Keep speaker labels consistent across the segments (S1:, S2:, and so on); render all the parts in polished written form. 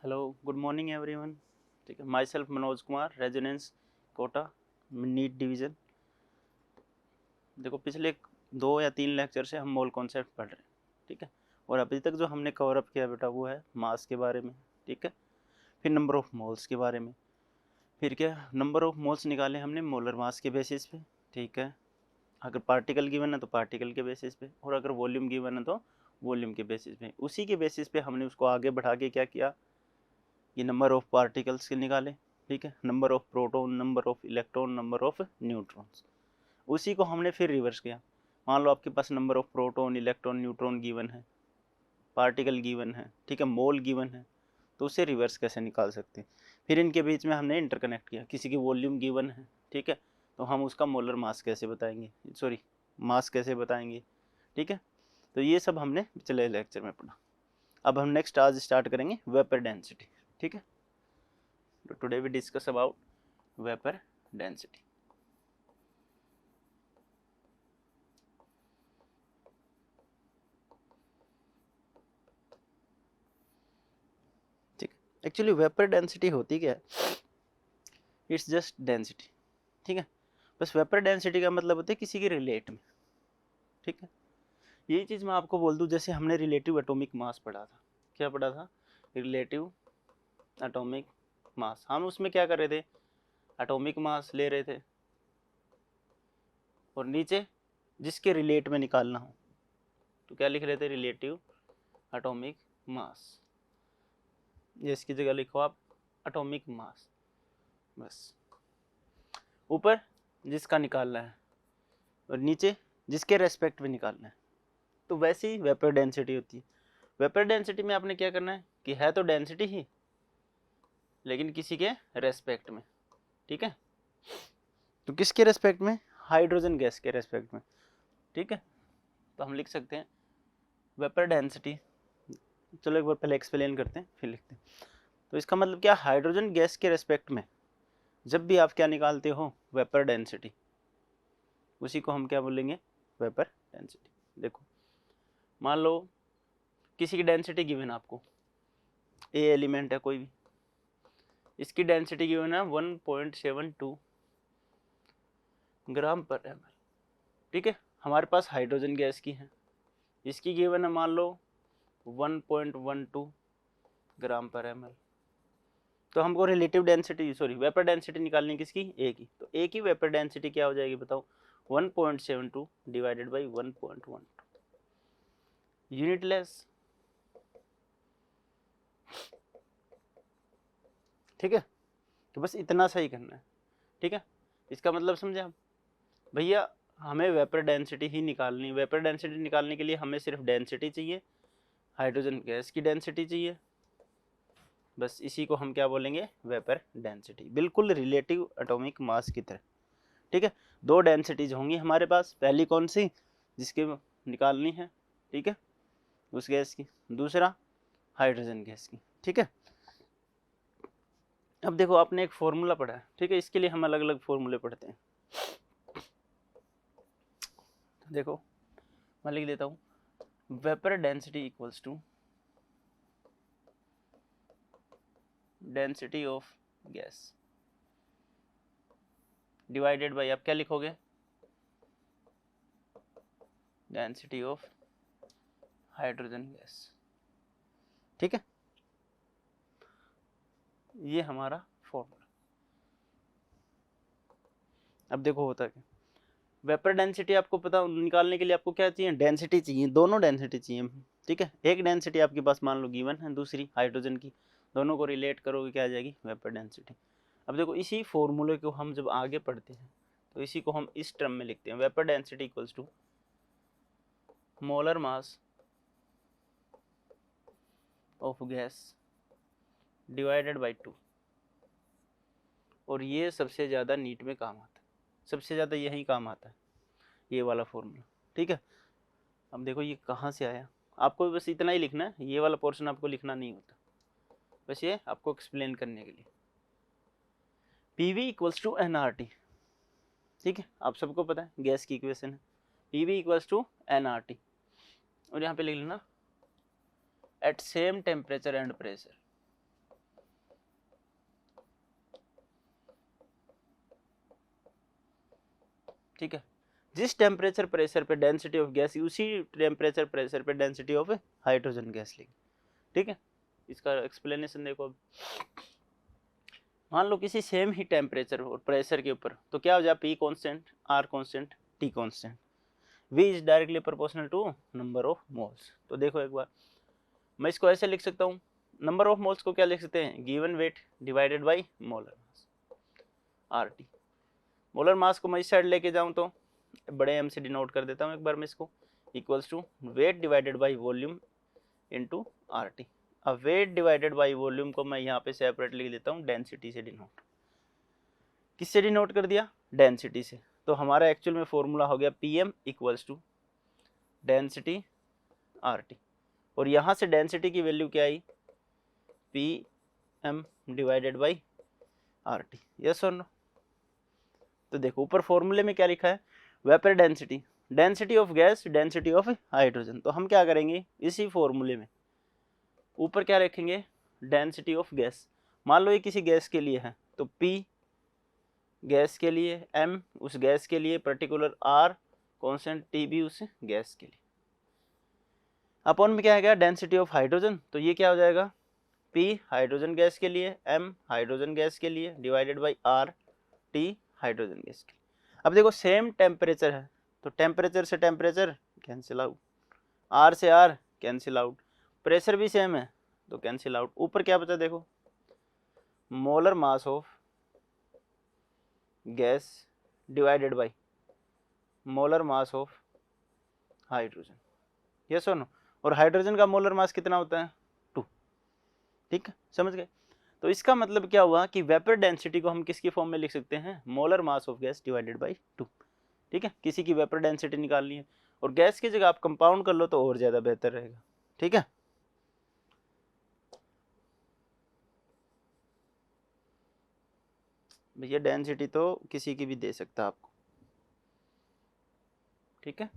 S1: Hello, good morning everyone. ठीक है, myself Manoj Kumar, residence Kota, NEET division. देखो, पिछले 2 या 3 लेक्चर से हम मोल कॉन्सेप्ट पढ़ रहे हैं। ठीक है, और अभी तक जो हमने कवर अप किया बेटा वो है मास के बारे में। ठीक है, फिर नंबर ऑफ मोल्स के बारे में, फिर क्या नंबर ऑफ मोल्स निकाले हमने मोलर मास के बेसिस पे। ठीक है, अगर पार्टिकल गिवन है तो पार्टिकल के बेसिस पे, और अगर वॉल्यूम गिवन है तो वॉल्यूम के बेसिस पे। उसी के बेसिस पे हमने उसको आगे बढ़ा के क्या किया, ये नंबर ऑफ पार्टिकल्स के निकाले। ठीक है, number of proton, number of electron, number of neutrons, उसी को हमने फिर रिवर्स किया। मान लो आपके पास number of proton, electron, neutron given है, पार्टिकल गिवन है, ठीक है, मोल गिवन है, तो उसे रिवर्स कैसे निकाल सकते हैं। फिर इनके बीच में हमने इंटरकनेक्ट किया। किसी की वॉल्यूम गिवन है, ठीक है, तो हम उसका मोलर मास कैसे बताएंगे, सॉरी मास कैसे बताएंगे। ठीक है, तो ये सब हमने पिछले लेक्चर में पढ़ा। अब हम नेक्स्ट आज स्टार्ट करेंगे वेपर डेंसिटी। ठीक है, तो today we discuss about vapour density. ठीक, एक्चुअली वेपर डेंसिटी होती क्या है, इट्स जस्ट डेंसिटी। ठीक है, बस वेपर डेंसिटी का मतलब होता है किसी के रिलेट में। ठीक है, यही चीज़ मैं आपको बोल दूं, जैसे हमने रिलेटिव एटॉमिक मास पढ़ा था। क्या पढ़ा था? Relative atomic mass. हम उसमें क्या कर रहे थे, एटॉमिक मास ले रहे थे और नीचे जिसके रिलेट में निकालना हो तो क्या लिख रहे थे, रिलेटिव एटॉमिक मास। ये इसकी जगह लिखो आप एटॉमिक मास। बस, ऊपर जिसका निकालना है और नीचे जिसके रेस्पेक्ट में निकालना है। तो वैसे ही वेपर डेंसिटी होती है। वेपर डेंसिटी में आपने क्या करना है कि है तो डेंसिटी ही, लेकिन किसी के रेस्पेक्ट में। ठीक है, तो किसके रेस्पेक्ट में? हाइड्रोजन गैस के रेस्पेक्ट में। ठीक है, तो हम लिख सकते हैं वेपर डेंसिटी। चलो एक बार पहले एक्सप्लेन करते हैं फिर लिखते हैं। तो इसका मतलब क्या, हाइड्रोजन गैस के रेस्पेक्ट में जब भी आप क्या निकालते हो, वेपर डेंसिटी, उसी को हम क्या बोलेंगे, वेपर डेंसिटी। देखो, मान लो किसी की डेंसिटी गिवन है आपको, ए एलिमेंट है कोई भी, इसकी डेंसिटी गिवन है 1.72 ग्राम पर एम एल। ठीक है, हमारे पास हाइड्रोजन गैस की है, इसकी गिवन है मान लो 1.12 ग्राम पर एम एल। तो हमको relative density, sorry vapour density निकालनी किसकी, ए की। तो ए की वेपर डेंसिटी क्या हो जाएगी बताओ, 1.72 डिवाइडेड बाई 1.12, यूनिटलेस। ठीक है, तो बस इतना सा ही करना है। ठीक है, इसका मतलब समझे आप भैया, हमें वेपर डेंसिटी ही निकालनी। वेपर डेंसिटी निकालने के लिए हमें सिर्फ डेंसिटी चाहिए, हाइड्रोजन गैस की डेंसिटी चाहिए, बस इसी को हम क्या बोलेंगे, वेपर डेंसिटी। बिल्कुल रिलेटिव एटॉमिक मास की तरह। ठीक है, दो डेंसिटीज होंगी हमारे पास, पहली कौन सी, जिसकी निकालनी है, ठीक है, उस गैस की, दूसरा हाइड्रोजन गैस की। ठीक है, अब देखो आपने एक फॉर्मूला पढ़ा है, ठीक है, इसके लिए हम अलग अलग फॉर्मूले पढ़ते हैं। देखो मैं लिख देता हूँ, vapour density equals to density of gas divided by, आप क्या लिखोगे, डेंसिटी ऑफ हाइड्रोजन गैस। ठीक है, ये हमारा फॉर्मूला। अब देखो होता क्या, वेपर डेंसिटी आपको पता निकालने के लिए आपको क्या चाहिए, डेंसिटी चाहिए, दोनों डेंसिटी चाहिए। ठीक है, एक डेंसिटी आपके पास मान लो गिवन है, दूसरी हाइड्रोजन की, दोनों को रिलेट करोगे क्या आ जाएगी, वेपर डेंसिटी। अब देखो इसी फॉर्मूले को हम जब आगे पढ़ते हैं तो इसी को हम इस टर्म में लिखते हैं, vapour density equals to molar mass of gas divided by 2। और ये सबसे ज़्यादा नीट में काम आता है, सबसे ज़्यादा यही काम आता है, ये वाला फॉर्मूला। ठीक है, अब देखो ये कहाँ से आया, आपको बस इतना ही लिखना है, ये वाला पोर्शन आपको लिखना नहीं होता, बस ये आपको एक्सप्लेन करने के लिए। P V equals to N R T. ठीक है, आप सबको पता है गैस की इक्वेशन है, P V equals to N R T, और यहाँ पे लिख लेना at same temperature and pressure. ठीक है, जिस टेम्परेचर प्रेशर पे डेंसिटी ऑफ गैस, उसी टेम्परेचर प्रेशर पे डेंसिटी ऑफ हाइड्रोजन गैस लेंगे। ठीक है, इसका एक्सप्लेनेशन देखो। अब मान लो किसी सेम ही टेम्परेचर और प्रेशर के ऊपर, तो क्या हो जाए, P constant, R constant, T constant, V is directly proportional to number of moles. तो देखो एक बार मैं इसको ऐसे लिख सकता हूँ, नंबर ऑफ मोल्स को क्या लिख सकते हैं, given weight divided by molar mass, RT। Molar mass को मैं इस साइड लेके जाऊँ तो बड़े M से डिनोट कर देता हूँ एक बार मैं इसको, equals to weight divided by volume into RT। अब वेट डिवाइडेड बाई वॉल्यूम को मैं यहाँ पे सेपरेट लिख देता हूँ डेंसिटी से डिनोट। किससे डिनोट कर दिया, डेंसिटी से। तो हमारा एक्चुअल में फॉर्मूला हो गया PM equals to density RT, और यहाँ से डेंसिटी की वैल्यू क्या आई, PM divided by RT। Yes और नो? तो देखो ऊपर फॉर्मूले में क्या लिखा है, vapour density, density of gas, density of hydrogen. तो हम क्या करेंगे, इसी फॉर्मूले में ऊपर क्या रखेंगे, डेंसिटी ऑफ गैस। मान लो ये किसी गैस के लिए है, तो P गैस के लिए, M उस गैस के लिए, पर्टिकुलर R कांस्टेंट, T भी उस गैस के लिए। अपॉन में क्या आएगा, डेंसिटी ऑफ हाइड्रोजन, तो ये क्या हो जाएगा, P हाइड्रोजन गैस के लिए, M हाइड्रोजन गैस के लिए, divided by R T hydrogen gas के लिए। अब देखो सेम टेम्परेचर है, तो टेम्परेचर से टेम्परेचर कैंसिल आउट, R से R कैंसिल आउट, प्रेशर भी सेम है तो कैंसिल आउट। ऊपर क्या बचा देखो, molar mass of gas divided by molar mass of hydrogen. Yes और नो? और हाइड्रोजन का मोलर मास कितना होता है, 2। ठीक है, समझ गए? तो इसका मतलब क्या हुआ कि वेपर डेंसिटी को हम किसकी फॉर्म में लिख सकते हैं, molar mass of gas divided by 2। ठीक है, किसी की वेपर डेंसिटी निकालनी है और गैस की जगह आप कंपाउंड कर लो तो और ज़्यादा बेहतर रहेगा। ठीक है, भैया डेंसिटी तो किसी की भी दे सकता है आपको। ठीक है,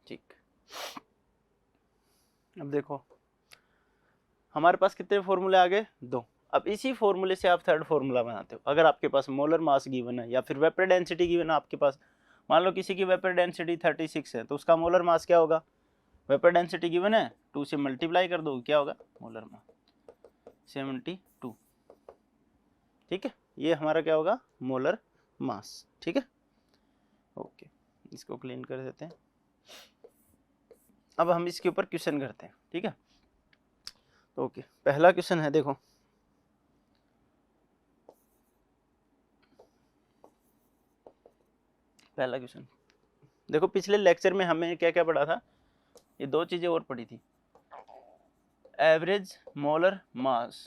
S1: ठीक। अब देखो हमारे पास कितने फॉर्मूले आ गए, 2। अब इसी फॉर्मूले से आप थर्ड फॉर्मूला बनाते हो। अगर आपके पास मोलर मास गिवन है या फिर वेपर डेंसिटी गिवन है आपके पास, मान लो किसी की वेपर डेंसिटी 36 है तो उसका मोलर मास क्या होगा, वेपर डेंसिटी गिवन है 2 से मल्टीप्लाई कर दो, क्या होगा, मोलर मास 72। ठीक है, ये हमारा क्या होगा, मोलर मास। ठीक है, ओके, इसको क्लीन कर देते हैं। अब हम इसके ऊपर क्वेश्चन करते हैं। ठीक है, तो ओके, पहला क्वेश्चन है, देखो पहला क्वेश्चन देखो, पिछले लेक्चर में हमें क्या क्या पढ़ा था, ये 2 चीजें और पढ़ी थी, एवरेज मोलर मास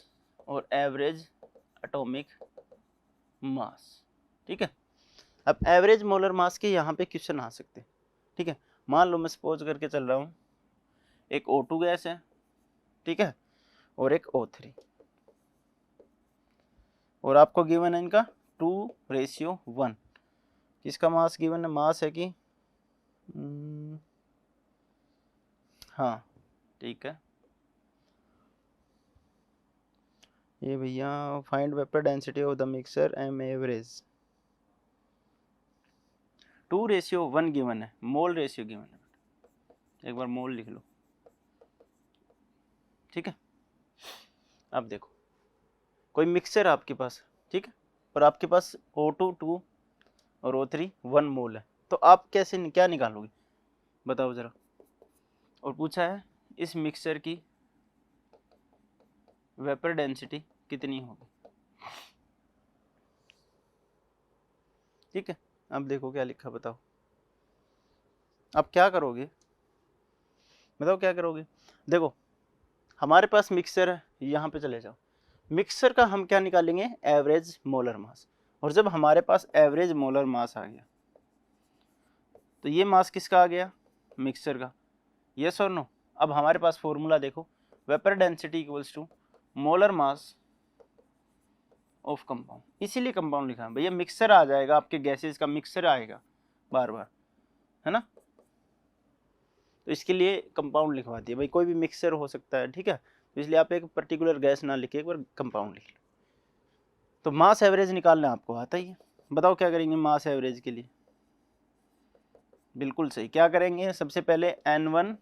S1: और एवरेज एटॉमिक मास। ठीक है, अब एवरेज मोलर मास के यहाँ पे क्वेश्चन आ सकते हैं। ठीक है, मान लो मैं सपोज करके चल रहा हूँ, एक O2 गैस है, ठीक है, और एक O3, और आपको गिवन है इनका 2:1। किसका मास गिवन है, मास है कि हाँ ठीक है, ये भैया find vapour density of the mixer M average, 2:1 given है, मोल रेशियो गिवन है, एक बार मोल लिख लो। ठीक है, अब देखो कोई मिक्सर है आपके पास, ठीक है, और आपके पास O2 2 और O3 1 मोल है, तो आप कैसे क्या निकालोगे बताओ ज़रा। और पूछा है इस मिक्सर की वेपर डेंसिटी कितनी होगी। ठीक है, अब देखो क्या लिखा, बताओ अब क्या करोगे, बताओ क्या करोगे। देखो हमारे पास मिक्सर है, यहाँ पे चले जाओ, मिक्सर का हम क्या निकालेंगे, एवरेज मोलर मास। और जब हमारे पास एवरेज मोलर मास आ गया तो ये मास किसका आ गया, मिक्सर का। यस और नो? अब हमारे पास फॉर्मूला देखो, vapour density equals to molar mass of compound, इसीलिए कंपाउंड लिखा है भैया, मिक्सर आ जाएगा, आपके गैसेस का मिक्सर आएगा बार बार, है ना, तो इसके लिए कंपाउंड लिखवा दिया भाई, कोई भी मिक्सर हो सकता है। ठीक है, तो इसलिए आप एक पर्टिकुलर गैस ना लिखे, एक बार कंपाउंड लिख लो। तो मास एवरेज निकालना आपको आता ही है। बताओ क्या करेंगे मास एवरेज के लिए? बिल्कुल सही, क्या करेंगे? सबसे पहले N1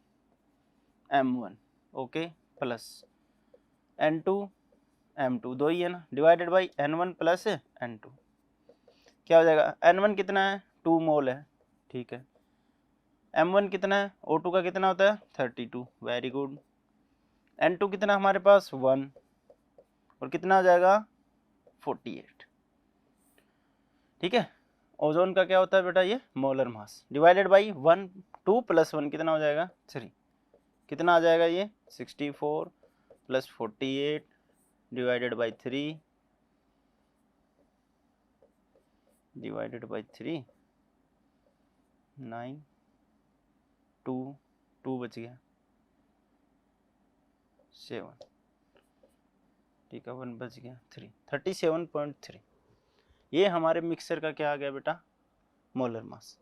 S1: M1 okay plus N2 M2, दो ही है ना, divided by N1 plus N2। क्या हो जाएगा? N1 कितना है? 2 मोल है, ठीक है। M1 कितना है? O2 का कितना होता है? 32, वेरी गुड। N2 कितना हमारे पास? 1, और कितना आ जाएगा? 48, ठीक है। ओजोन का क्या होता है बेटा? ये molar mass divided by 1, 2 plus 1 कितना हो जाएगा? 3, कितना आ जाएगा ये? 64 plus 48 divided by 3 divided by 3, 9, 2 बच गया, 7, ठीक है, 1 बच गया, 3, 37.3। ये हमारे मिक्सर का क्या आ गया बेटा? Molar mass.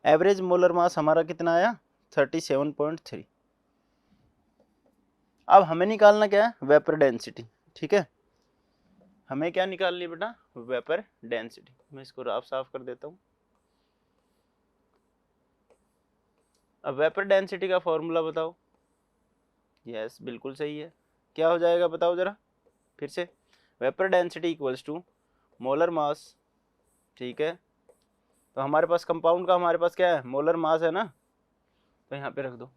S1: Average molar mass हमारा कितना आया? 37.3। अब हमें निकालना क्या है? वेपर डेंसिटी, ठीक है। हमें क्या निकालनी है बेटा? Vapour density. मैं इसको राफ साफ कर देता हूँ। अब वेपर डेंसिटी का फॉर्मूला बताओ। यस बिल्कुल सही है। क्या हो जाएगा बताओ जरा फिर से? Vapour density equals to molar mass, ठीक है। तो हमारे पास कंपाउंड का हमारे पास क्या है? मोलर मास है ना, तो यहाँ पे रख दो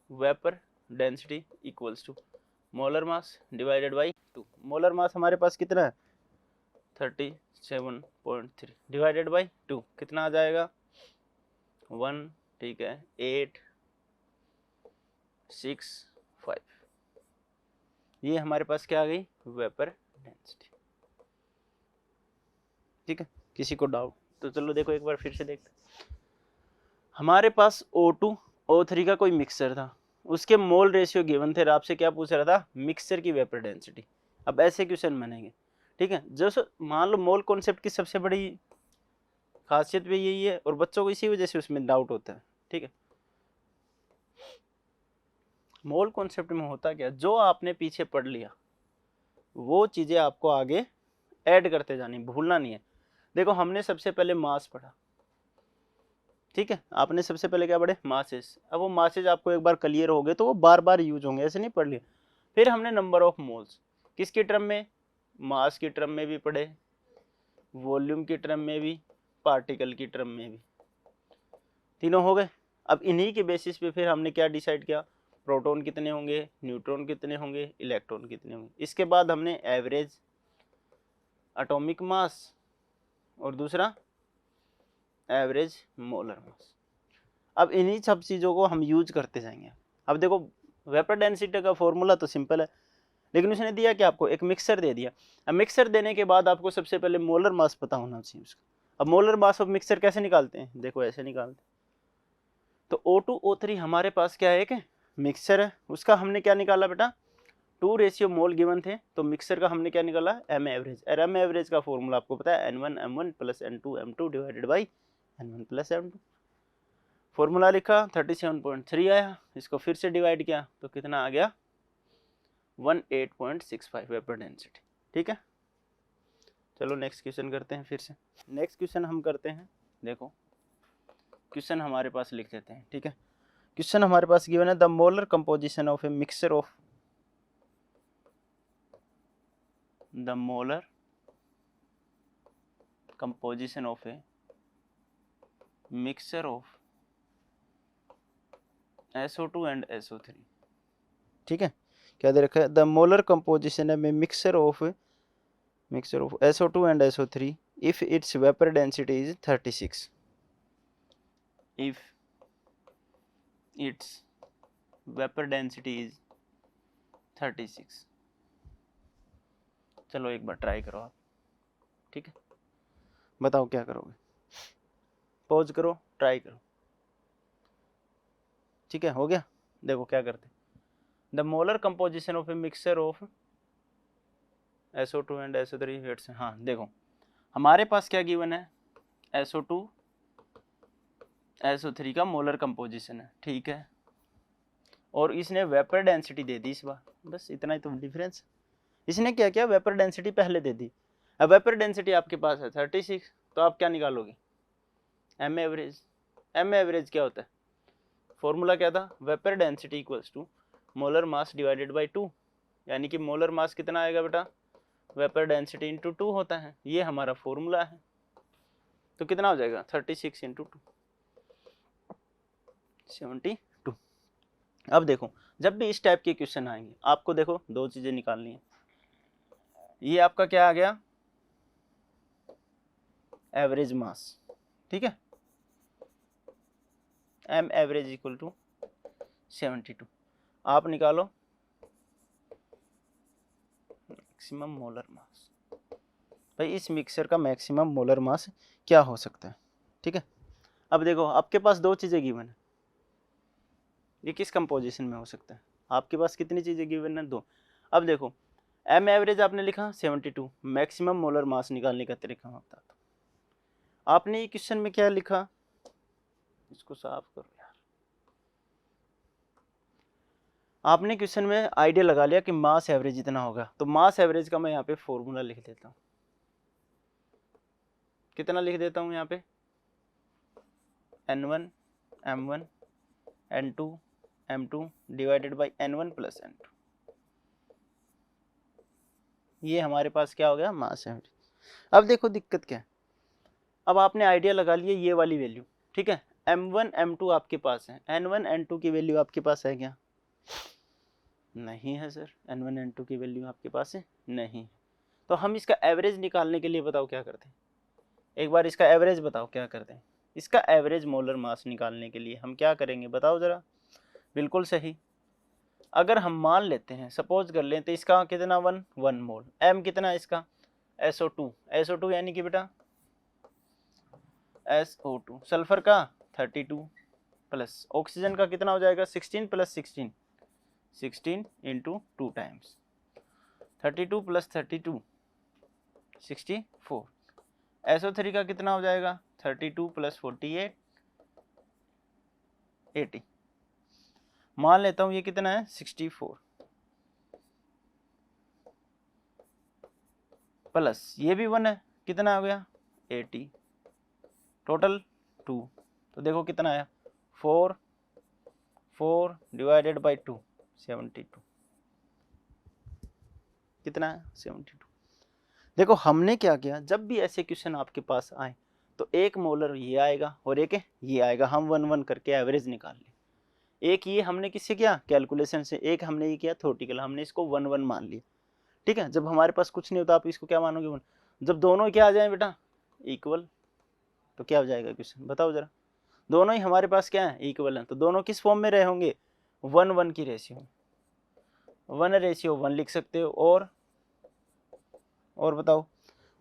S1: vapour density equals to molar mass divided by 2। Molar mass हमारे पास कितना है? 37.3 डिवाइडेड बाई 2 कितना आ जाएगा? 1, ठीक है, 8, 6, 5। ये हमारे पास क्या आ गई? वेपर डेंसिटी, ठीक है। किसी को डाउट? तो चलो देखो एक बार फिर से देखते। हमारे पास O2 O3 का कोई मिक्सचर था, उसके मोल रेशियो गिवन थे, आपसे क्या पूछ रहा था? मिक्सचर की वेपर डेंसिटी। अब ऐसे क्वेश्चन बनेंगे, ठीक है। जो मान लो मोल कॉन्सेप्ट की सबसे बड़ी खासियत भी यही है, और बच्चों को इसी वजह से उसमें डाउट होता है, ठीक है। मोल कॉन्सेप्ट में होता क्या? जो आपने पीछे पढ़ लिया वो चीजें आपको आगे ऐड करते जानी, भूलना नहीं है। देखो हमने सबसे पहले मास पढ़ा, ठीक है। आपने सबसे पहले क्या पढ़े? मासेस। अब वो मासेस आपको एक बार क्लियर हो गए तो वो बार बार यूज होंगे, ऐसे नहीं पढ़ लिया। फिर हमने नंबर ऑफ मोल्स, किसकी टर्म में? मास की टर्म में भी पढ़े, वॉल्यूम की टर्म में भी, पार्टिकल की टर्म में भी, तीनों हो गए। अब इन्हीं के बेसिस पे फिर हमने क्या डिसाइड किया? प्रोटॉन कितने होंगे, न्यूट्रॉन कितने होंगे, इलेक्ट्रॉन कितने होंगे। इसके बाद हमने एवरेज एटॉमिक मास और दूसरा एवरेज मोलर मास। अब इन्हीं सब चीज़ों को हम यूज करते जाएंगे। अब देखो वेपर डेंसिटी का फॉर्मूला तो सिंपल है, लेकिन उसने दिया कि आपको एक मिक्सर दे दिया। अब मिक्सर देने के बाद आपको सबसे पहले मोलर मास पता होना चाहिए उसका। अब मोलर मास ऑफ मिक्सर कैसे निकालते हैं? देखो ऐसे निकालते हैं। तो O2 O3 हमारे पास क्या है? एक मिक्सर है, उसका हमने क्या निकाला बेटा? 2 रेशियो मोल गिवन थे, तो मिक्सर का हमने क्या निकाला? M average. और एम एवरेज का फॉर्मूला आपको पता है N1 M1 plus N2 M2 divided by N1 plus M2। Formula लिखा, 37.3 आया, इसको फिर से डिवाइड किया तो कितना आ गया? 18.65 वेपर डेंसिटी, ठीक है। चलो नेक्स्ट क्वेश्चन करते हैं फिर से। नेक्स्ट क्वेश्चन हम करते हैं, देखो क्वेश्चन हमारे पास लिख देते हैं, ठीक है। क्वेश्चन हमारे पास गिवन है the molar composition of a mixture of the molar composition of a mixture of SO2 and SO3, ठीक है। क्या दे रखा है? द मोलर कंपोजिशन है mixture of SO2 and SO3 if its vapor density is 36, if its vapor density is 36। चलो एक बार try करो आप, ठीक है। बताओ क्या करोगे? पॉज करो, ट्राई करो, ठीक है। हो गया? देखो क्या करते, the molar composition of a mixture of SO2 and SO3 hits. हाँ देखो हमारे पास क्या गिवन है? SO2 SO3 का मोलर कंपोजिशन है, ठीक है। और इसने वेपर डेंसिटी दे दी इस बार, बस इतना ही तो डिफरेंस। इसने क्या किया, वेपर डेंसिटी पहले दे दी। अब वेपर डेंसिटी आपके पास है 36, तो आप क्या निकालोगे, एम एवरेज। एम एवरेज क्या होता है, फॉर्मूला क्या था, vapour density equals to molar mass divided by 2, यानी कि मोलर मास कितना आएगा बेटा, वेपर डेंसिटी इंटू 2 होता है, ये हमारा फॉर्मूला है। तो कितना हो जाएगा 36 इंटू 2, 72। अब देखो जब भी इस टाइप के क्वेश्चन आएंगे आपको देखो दो चीजें निकालनी है। ये आपका क्या आ गया, एवरेज मास, ठीक है, एम एवरेज इक्वल टू 72। आप निकालो मैक्सिमम मोलर मास, भाई इस मिक्सर का मैक्सिमम मोलर मास क्या हो सकता है, ठीक है। अब देखो आपके पास दो चीजें गिवन है, ये किस कंपोजिशन में हो सकता है, आपके पास कितनी चीजें गिवन है, दो। अब देखो एम एवरेज आपने लिखा 72, मैक्सिमम मोलर मास निकालने का तरीका होता है। आपने ये क्वेश्चन में क्या लिखा, इसको साफ करो यार, आपने क्वेश्चन में आइडिया लगा लिया कि मास एवरेज इतना होगा, तो मास एवरेज का मैं यहाँ पे फॉर्मूला लिख देता हूँ। कितना लिख देता हूँ यहाँ पे, N1 M1 N2 M2 divided by N1 plus N2, ये हमारे पास क्या हो गया, मास एवरेज। अब देखो दिक्कत क्या है, अब आपने आइडिया लगा लिया ये वाली वैल्यू, ठीक है, M1 M2 आपके पास है, N1 N2 की वैल्यू आपके पास है क्या, नहीं है सर, N1 N2 की वैल्यू आपके पास है नहीं। तो हम इसका एवरेज निकालने के लिए बताओ क्या करते हैं, एक बार इसका एवरेज बताओ क्या करते हैं। इसका एवरेज मोलर मास निकालने के लिए हम क्या करेंगे बताओ जरा, बिल्कुल सही। अगर हम मान लेते हैं, सपोज कर लेते हैं इसका कितना 1 मोल, एम कितना है इसका, SO2 यानी कि बेटा SO2, सल्फर का 32 प्लस ऑक्सीजन का कितना हो जाएगा 16 plus 16 into 2 times 32 plus 32 64। SO3 का कितना हो जाएगा 32 प्लस 48 80। मान लेता हूँ ये कितना है 64 प्लस ये भी 1 है, कितना हो गया 80, टोटल 2। तो देखो कितना आया 4 डिवाइडेड बाई 2 72, कितना है 72। देखो हमने क्या किया, जब भी ऐसे क्वेश्चन आपके पास आए तो एक मोलर ये आएगा और एक ये आएगा, हम 1 करके एवरेज निकाल लें। एक ये हमने किससे किया कैलकुलेशन से, एक हमने ये किया थ्योरेटिकल, हमने इसको 1 मान लिया, ठीक है। जब हमारे पास कुछ नहीं होता आप इसको क्या मानोगे 1, जब दोनों क्या आ जाए बेटा इक्वल, तो क्या हो जाएगा क्वेश्चन बताओ जरा, दोनों ही हमारे पास क्या है इक्वल है, तो दोनों किस फॉर्म में रहे होंगे 1 की रेशियो, 1:1 लिख सकते हो, और बताओ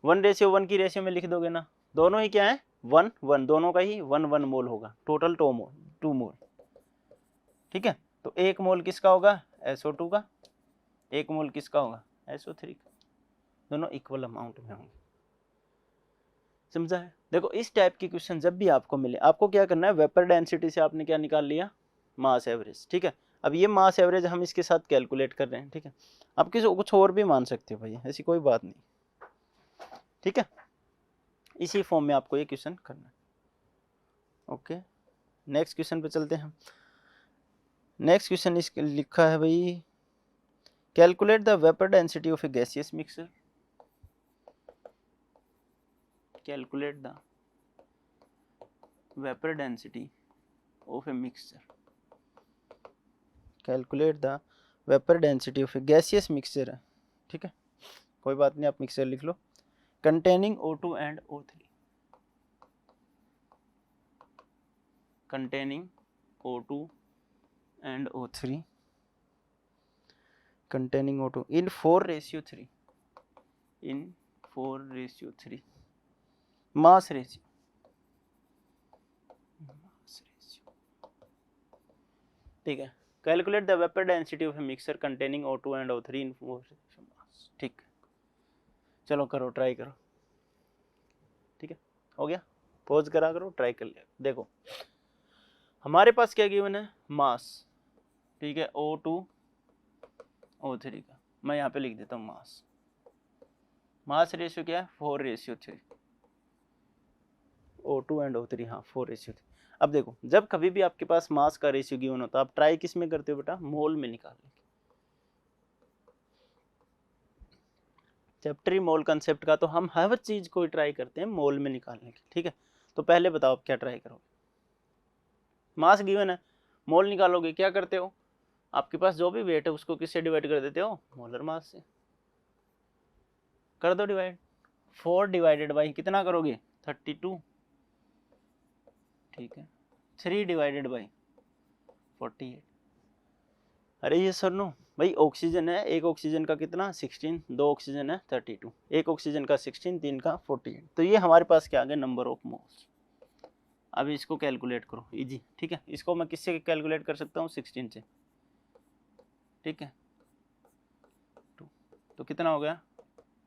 S1: 1:1 की रेशियो में लिख दोगे ना, दोनों ही क्या है 1 दोनों का ही 1 मोल होगा, टोटल 2 मोल, ठीक है। तो 1 मोल किसका होगा SO2 का, 1 मोल किसका होगा SO3 का, दोनों इक्वल अमाउंट में होंगे, समझा है। देखो इस टाइप की क्वेश्चन जब भी आपको मिले आपको क्या करना है, वेपर डेंसिटी से आपने क्या निकाल लिया मास एवरेज, ठीक है। अब ये मास एवरेज हम इसके साथ कैलकुलेट कर रहे हैं, ठीक है। आप किसी कुछ और भी मान सकते हो भाई, ऐसी कोई बात नहीं, ठीक है। इसी फॉर्म में आपको ये क्वेश्चन करना है, ओके। नेक्स्ट क्वेश्चन पे चलते हैं। नेक्स्ट क्वेश्चन इस लिखा है भाई, calculate the vapour density of a gaseous mixer, calculate the vapour density of a mixture, calculate the vapour density of a gaseous mixture है, ठीक है, कोई बात नहीं आप मिक्सचर लिख लो, containing O2 and O3, containing O2 and O3, containing O2 in 4:3, in 4:3 mass ratio, ठीक है। Calculate the vapour density of A mixer containing O2 and O3 इन 4:3 मास, ठीक। चलो करो ट्राई करो, ठीक है, हो गया, पॉज करो ट्राई कर लिया। देखो हमारे पास क्या गिवन है मास, ठीक है, O2O3 का मैं यहाँ पे लिख देता हूँ मास रेशियो क्या है 4:3, O2 एंड O3, हाँ 4:3। अब देखो जब कभी भी आपके पास मास का रेशियो गिवन होता है आप ट्राई किस में करते हो बेटा, मोल में निकालने की। चैप्टर मोल कंसेप्ट का तो हम हर चीज को ट्राई करते हैं मोल में निकालने की, ठीक है। तो पहले बताओ आप क्या ट्राई करोगे, मास गिवन है, मोल निकालोगे, क्या करते हो, आपके पास जो भी वेट है उसको किससे डिवाइड कर देते हो, मोलर मास से। कर दो डिवाइड, 4 डिवाइडेड बाई कितना करोगे 32, ठीक है, 3 डिवाइडेड बाई 48। अरे ये सर नो भाई ऑक्सीजन है, एक ऑक्सीजन का कितना 16, दो ऑक्सीजन है 32, एक ऑक्सीजन का 16, तीन का 48, तो ये हमारे पास क्या आ गया नंबर ऑफ मोल्स। अब इसको कैलकुलेट करो इजी, ठीक है, इसको मैं किससे कैलकुलेट कर सकता हूँ 16 से, ठीक है, 2, तो कितना हो गया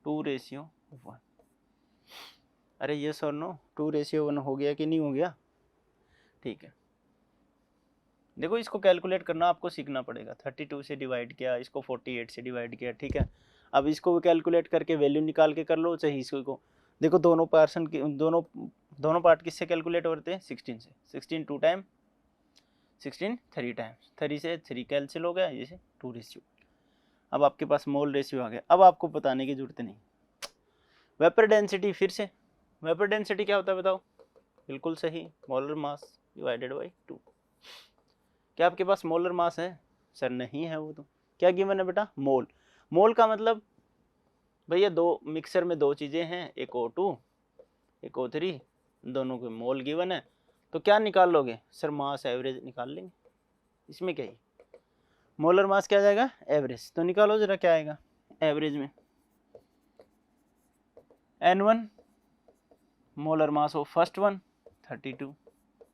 S1: 2:1। अरे ये सर नो 2:1 हो गया कि नहीं हो गया, ठीक है। देखो इसको कैलकुलेट करना आपको सीखना पड़ेगा, 32 से डिवाइड किया, इसको 48 से डिवाइड किया, ठीक है। अब इसको कैलकुलेट करके वैल्यू निकाल के कर लो, चाहे इसको देखो दोनों दोनों पार्ट किससे कैलकुलेट होते हैं 16 से, 16 2 टाइम 16 3 टाइम्स, 3 से 3 कैंसिल हो गया, जैसे 2:1। अब आपके पास मोल रेशियो आ गया। अब आपको बताने की जरूरत नहीं, वेपर डेंसिटी, फिर से वेपर डेंसिटी क्या होता है बताओ, बिल्कुल सही, मोलर मास डिवाइडेड बाई 2। क्या आपके पास मोलर मास है, सर नहीं है, वो तो क्या गिवन है बेटा, मोल। मोल का मतलब भैया दो मिक्सर में दो चीजें हैं, एक O2 एक O3, दोनों के मोल गिवन है, तो क्या निकाल लोगे सर, मास एवरेज निकाल लेंगे, इसमें क्या है, मोलर मास क्या आ जाएगा एवरेज, तो निकालो जरा क्या आएगा एवरेज में, N1 molar mass of first one 32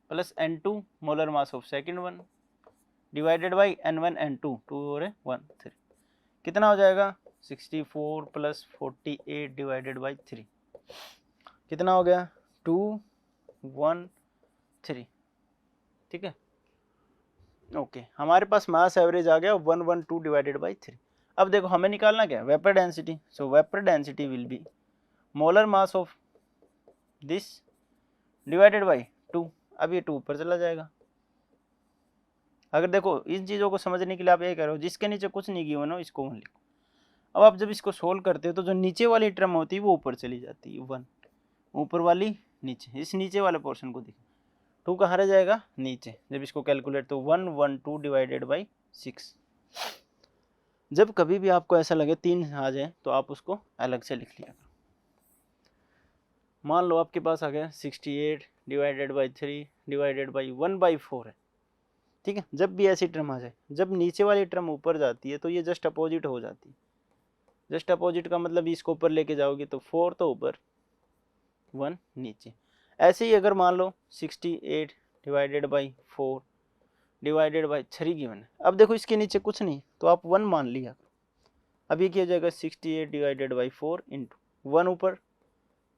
S1: plus N2 molar mass of second one divided by N1 N2, 2 और 1 3, कितना हो जाएगा 64 प्लस 48 डिवाइडेड बाई 3, कितना हो गया 213, ठीक है, ओके। हमारे पास मास एवरेज आ गया 112 डिवाइडेड बाई 3। अब देखो हमें निकालना क्या है vapour density, so vapour density will be molar mass of this divided by 2। अब ये 2 ऊपर चला जाएगा। अगर देखो इन चीज़ों को समझने के लिए आप ये करो, जिसके नीचे कुछ नहीं गिवन हो इसको 1 लिखो। अब आप जब इसको सोल्व करते हो तो जो नीचे वाली टर्म होती है वो ऊपर चली जाती है, 1 ऊपर वाली नीचे, इस नीचे वाले पोर्शन को देखो, 2 कहाँ रह जाएगा नीचे, जब इसको कैलकुलेट तो 112 डिवाइडेड बाई 6। जब कभी भी आपको ऐसा लगे 3 आ जाए तो आप उसको अलग से लिख लिया करो। मान लो आपके पास आ गया 68 डिवाइडेड बाई 3 डिवाइडेड बाई 1/4 है, ठीक है। जब भी ऐसी टर्म आ जाए, जब नीचे वाली टर्म ऊपर जाती है तो ये जस्ट अपोजिट हो जाती है। जस्ट अपोजिट का मतलब इसको ऊपर लेके जाओगे तो 4 तो ऊपर 1 नीचे। ऐसे ही अगर मान लो 68 divided by 4 divided by 3 given है, अब देखो इसके नीचे कुछ नहीं तो आप 1 मान लिया। अब ये क्या हो जाएगा 68 डिवाइडेड बाई 4 इंटू 1 ऊपर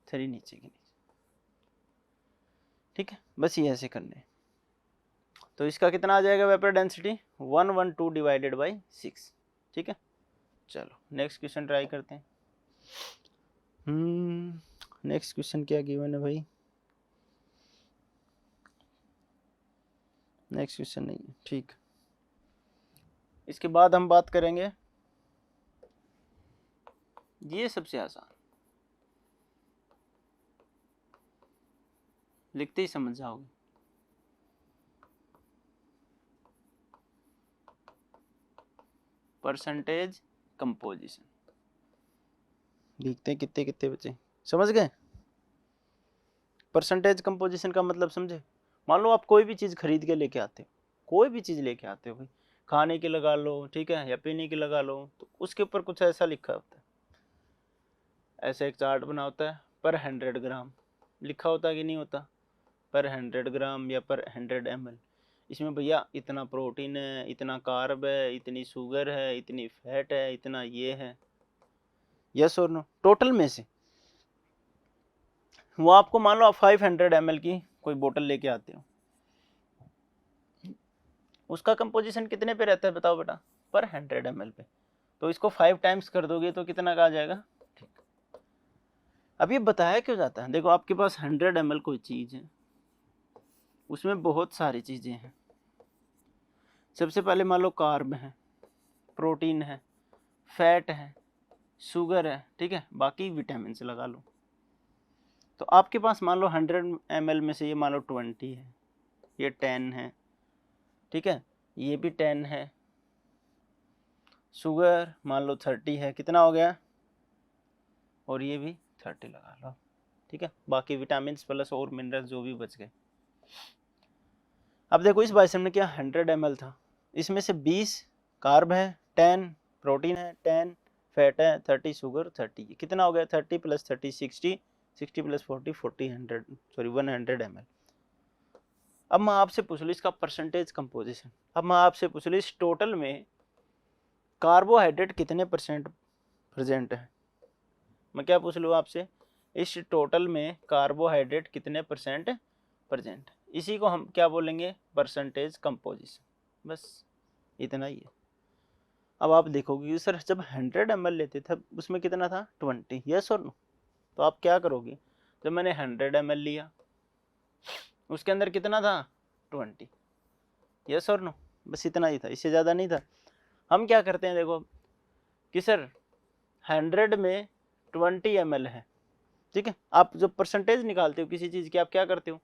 S1: 3 नीचे के नीचे, ठीक है। बस ये ऐसे करने, तो इसका कितना आ जाएगा वेपर डेंसिटी 112 डिवाइडेड बाई 6, ठीक है। चलो नेक्स्ट क्वेश्चन ट्राई करते हैं। नेक्स्ट क्वेश्चन क्या गिवन है भाई, नेक्स्ट क्वेश्चन नहीं है, ठीक। इसके बाद हम बात करेंगे, ये सबसे आसान, लिखते ही समझ जाओगे, परसेंटेज कंपोजिशन। देखते हैं कितने कितने बचे, समझ गए। परसेंटेज कंपोजिशन का मतलब समझे, मान लो आप कोई भी चीज़ खरीद के लेके आते हो, कोई भी चीज़ लेके आते हो भाई, खाने की लगा लो, ठीक है, या पीने की लगा लो, तो उसके ऊपर कुछ ऐसा लिखा होता है, ऐसा एक चार्ट बना होता है, पर 100 ग्राम लिखा होता है कि नहीं होता, पर 100 ग्राम या पर 100 ml। इसमें भैया इतना प्रोटीन है, इतना कार्ब है, इतनी शुगर है, इतनी फैट है, इतना ये है, यस और नो, टोटल में से। वो आपको मान लो आप 500 ml की कोई बोतल लेके आते हो, उसका कंपोजिशन कितने पे रहता है बताओ बेटा, पर 100 ml पे। तो इसको 5 टाइम्स कर दोगे तो कितना का आ जाएगा। ठीक, अब ये बताया क्यों जाता है, देखो आपके पास 100 ml कोई चीज़ है, उसमें बहुत सारी चीज़ें हैं। सबसे पहले मान लो कार्ब है, प्रोटीन है, फैट है, शुगर है, ठीक है, बाकी विटामिन से लगा लो। तो आपके पास मान लो 100 ml में से ये मान लो 20 है, ये 10 है, ठीक है, ये भी 10 है, शुगर मान लो 30 है, कितना हो गया, और ये भी 30 लगा लो, ठीक है, बाकी विटामिन प्लस और मिनरल्स जो भी बच गए। अब देखो इस बाइसेप में क्या 100 ml था, इसमें से 20 कार्ब है, 10 प्रोटीन है, 10 फैट है, 30 शुगर, 30, कितना हो गया 30 प्लस 30 60, 60 प्लस 40 100 ml। अब मैं आपसे पूछ लूँ इसका परसेंटेज कंपोजिशन, अब मैं आपसे पूछ लूँ इस टोटल में कार्बोहाइड्रेट कितने परसेंट प्रेजेंट है। मैं क्या पूछ लूँ आपसे, इस टोटल में कार्बोहाइड्रेट कितने परसेंट प्रेजेंट, इसी को हम क्या बोलेंगे, परसेंटेज कंपोजिशन। बस इतना ही है। अब आप देखोगे सर जब 100 ml लेते थे उसमें कितना था 20, यस और नो। तो आप क्या करोगे, जब मैंने 100 ml लिया उसके अंदर कितना था 20, यस और नो, बस इतना ही था, इससे ज़्यादा नहीं था। हम क्या करते हैं देखो कि सर 100 में 20 ml है, ठीक है, आप जब परसेंटेज निकालते हो किसी चीज़ की आप क्या करते हो,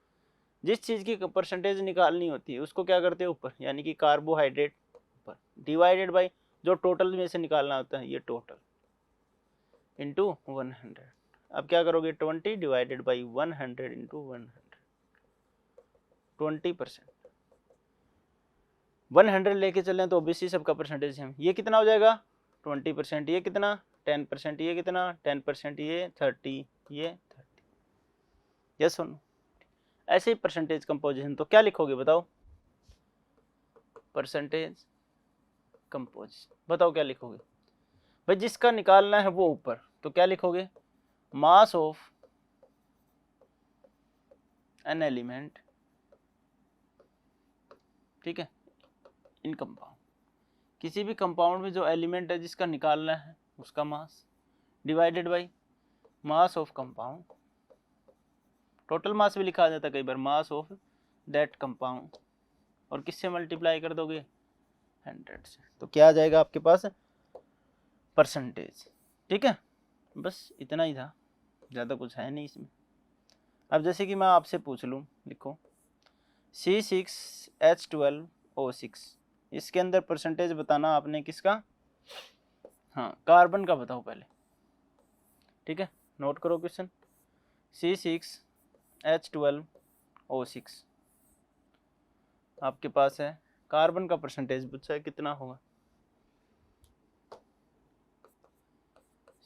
S1: जिस चीज़ की परसेंटेज निकालनी होती है उसको क्या करते हो ऊपर, यानी कि कार्बोहाइड्रेट ऊपर डिवाइडेड बाय जो टोटल में से निकालना होता है ये टोटल इंटू 100। अब क्या करोगे 20 डिवाइडेड बाई 100 इंटू 100, 20%। 100 लेके चलें तो ऑब्वियसली सबका परसेंटेज है, ये कितना हो जाएगा 20%, ये कितना 10%, ये कितना 10%, ये 30, ये 30, यस और नो। ऐसे ही परसेंटेज कंपोजिशन, तो क्या लिखोगे बताओ, परसेंटेज कंपोजिशन बताओ क्या लिखोगे भाई, जिसका निकालना है वो ऊपर, तो क्या लिखोगे, मास ऑफ एन एलिमेंट, ठीक है, इन कंपाउंड, किसी भी कंपाउंड में जो एलिमेंट है जिसका निकालना है उसका mass divided by mass of compound, total mass भी लिखा जाता है कई बार, मास ऑफ दैट कंपाउंड, और किससे मल्टीप्लाई कर दोगे 100 से, तो क्या आ जाएगा आपके पास परसेंटेज। ठीक है, बस इतना ही था, ज़्यादा कुछ है नहीं इसमें। अब जैसे कि मैं आपसे पूछ लूँ, लिखो C6H12O6, इसके अंदर परसेंटेज बताना आपने किसका, हाँ कार्बन का बताओ पहले, ठीक है, नोट करो क्वेश्चन, C6H12O6 आपके पास है, कार्बन का परसेंटेज पूछा है कितना होगा,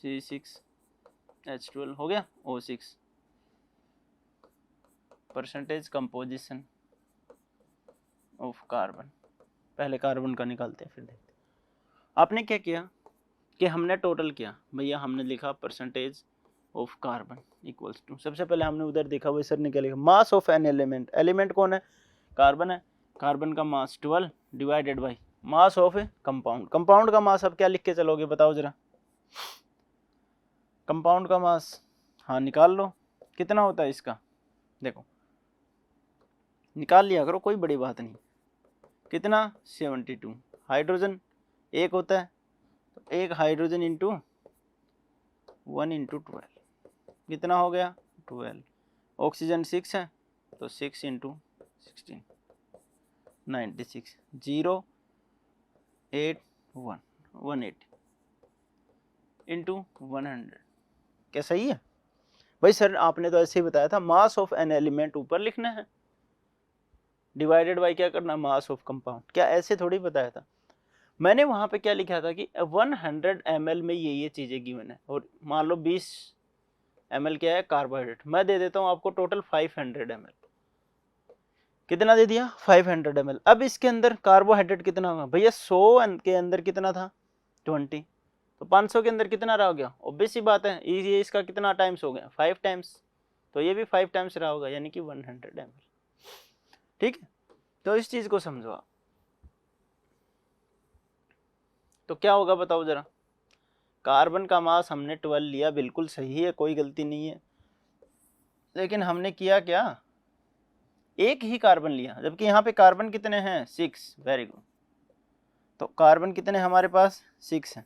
S1: C6H12 हो गया O6, percentage composition of carbon, पहले कार्बन का निकालते हैं फिर देखते हैं। आपने क्या किया कि हमने टोटल किया भैया, हमने लिखा percentage of carbon equals to, सबसे पहले हमने उधर देखा वो सर ने क्या लिखा, mass of an element, element कौन है कार्बन है, कार्बन का मास 12 divided by mass of compound, compound का मास अब क्या लिख के चलोगे बताओ जरा, कंपाउंड का मास हाँ निकाल लो, कितना होता है इसका, देखो निकाल लिया करो कोई बड़ी बात नहीं, कितना 72, हाइड्रोजन एक होता है तो एक हाइड्रोजन इंटू 1 इंटू 12 कितना हो गया 12, ऑक्सीजन 6 है तो 6 इंटू 16 96, 0 8 1 180 इंटू 100, क्या सही है भाई। सर आपने तो ऐसे ही बताया था मास ऑफ एन एलिमेंट ऊपर लिखना है, डिवाइडेड बाय क्या करना मास ऑफ कंपाउंड, क्या ऐसे थोड़ी बताया था। मैंने वहां पे क्या लिखा था कि 100 ml में ये चीजें गिवन है, और मान लो 20 ml क्या है कार्बोहाइड्रेट, मैं दे देता हूँ आपको टोटल 500 ml, कितना दे दिया 500 ml। अब इसके अंदर कार्बोहाइड्रेट कितना होगा भैया, 100 के अंदर कितना था 20, तो 500 के अंदर कितना रहा हो गया, ऑब्वियस सी बात है ये इसका कितना टाइम्स हो गया 5 टाइम्स, तो ये भी 5 टाइम्स रहा होगा यानी कि 100 ml। ठीक है, तो इस चीज को समझो आप, तो क्या होगा बताओ जरा। कार्बन का मास हमने 12 लिया, बिल्कुल सही है, कोई गलती नहीं है, लेकिन हमने किया क्या, एक ही कार्बन लिया, जबकि यहाँ पे कार्बन कितने हैं 6। Very good. तो कार्बन कितने हमारे पास 6 हैं,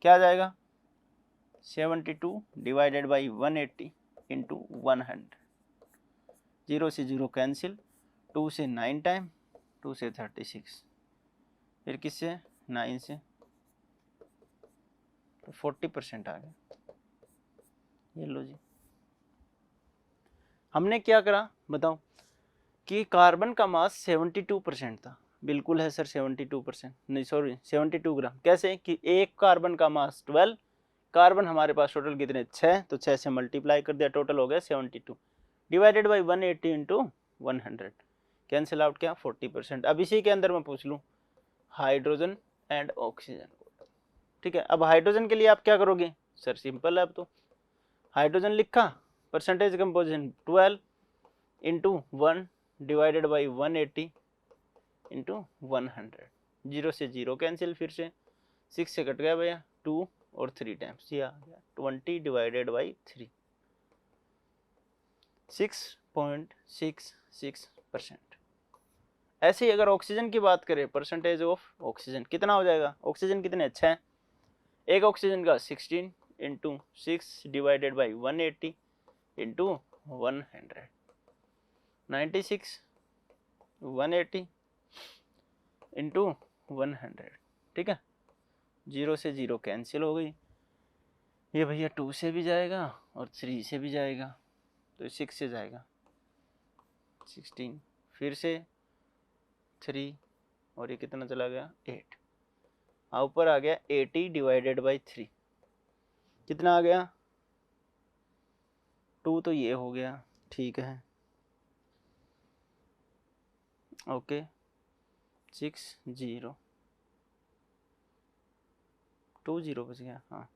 S1: क्या आ जाएगा 72 डिवाइडेड बाई 180 इंटू 100। 0 से 0 कैंसिल, 2 से 9 टाइम, 2 से 36, फिर किससे 9 से, तो 40% आ गया। ये लो जी, हमने क्या करा बताओ कि कार्बन का मास 72% था, बिल्कुल है सर 72%, नहीं सॉरी 72 ग्राम। कैसे कि एक कार्बन का मास 12, कार्बन हमारे पास टोटल कितने 6, तो 6 से मल्टीप्लाई कर दिया, टोटल हो गया 72 divided by 180 into 100, cancel out क्या 40%। अब इसी के अंदर मैं पूछ लूँ हाइड्रोजन एंड ऑक्सीजन, ठीक है। अब हाइड्रोजन के लिए आप क्या करोगे सर, सिंपल है, अब तो हाइड्रोजन लिखा, percentage composition 12 into 1 divided by 180 into 100, 0 से 0 कैंसिल, फिर से 6 से कट गया भैया 2 और 3 टाइम्स, ये आ गया 20 डिवाइडेड बाई 3, 6.66%। ऐसे ही अगर ऑक्सीजन की बात करें, परसेंटेज ऑफ ऑक्सीजन कितना हो जाएगा, ऑक्सीजन कितने 6, एक ऑक्सीजन का 16 into 6 divided by 180 into 100, 96 180 into 100, ठीक है। 0 से 0 कैंसिल हो गई, ये भैया 2 से भी जाएगा और 3 से भी जाएगा, तो 6 से जाएगा 16, फिर से 3 और ये कितना चला गया 8, ऊपर आ गया 80 डिवाइडेड बाई 3, कितना आ गया 2, तो ये हो गया, ठीक है ओके 60 20 बच गया, हाँ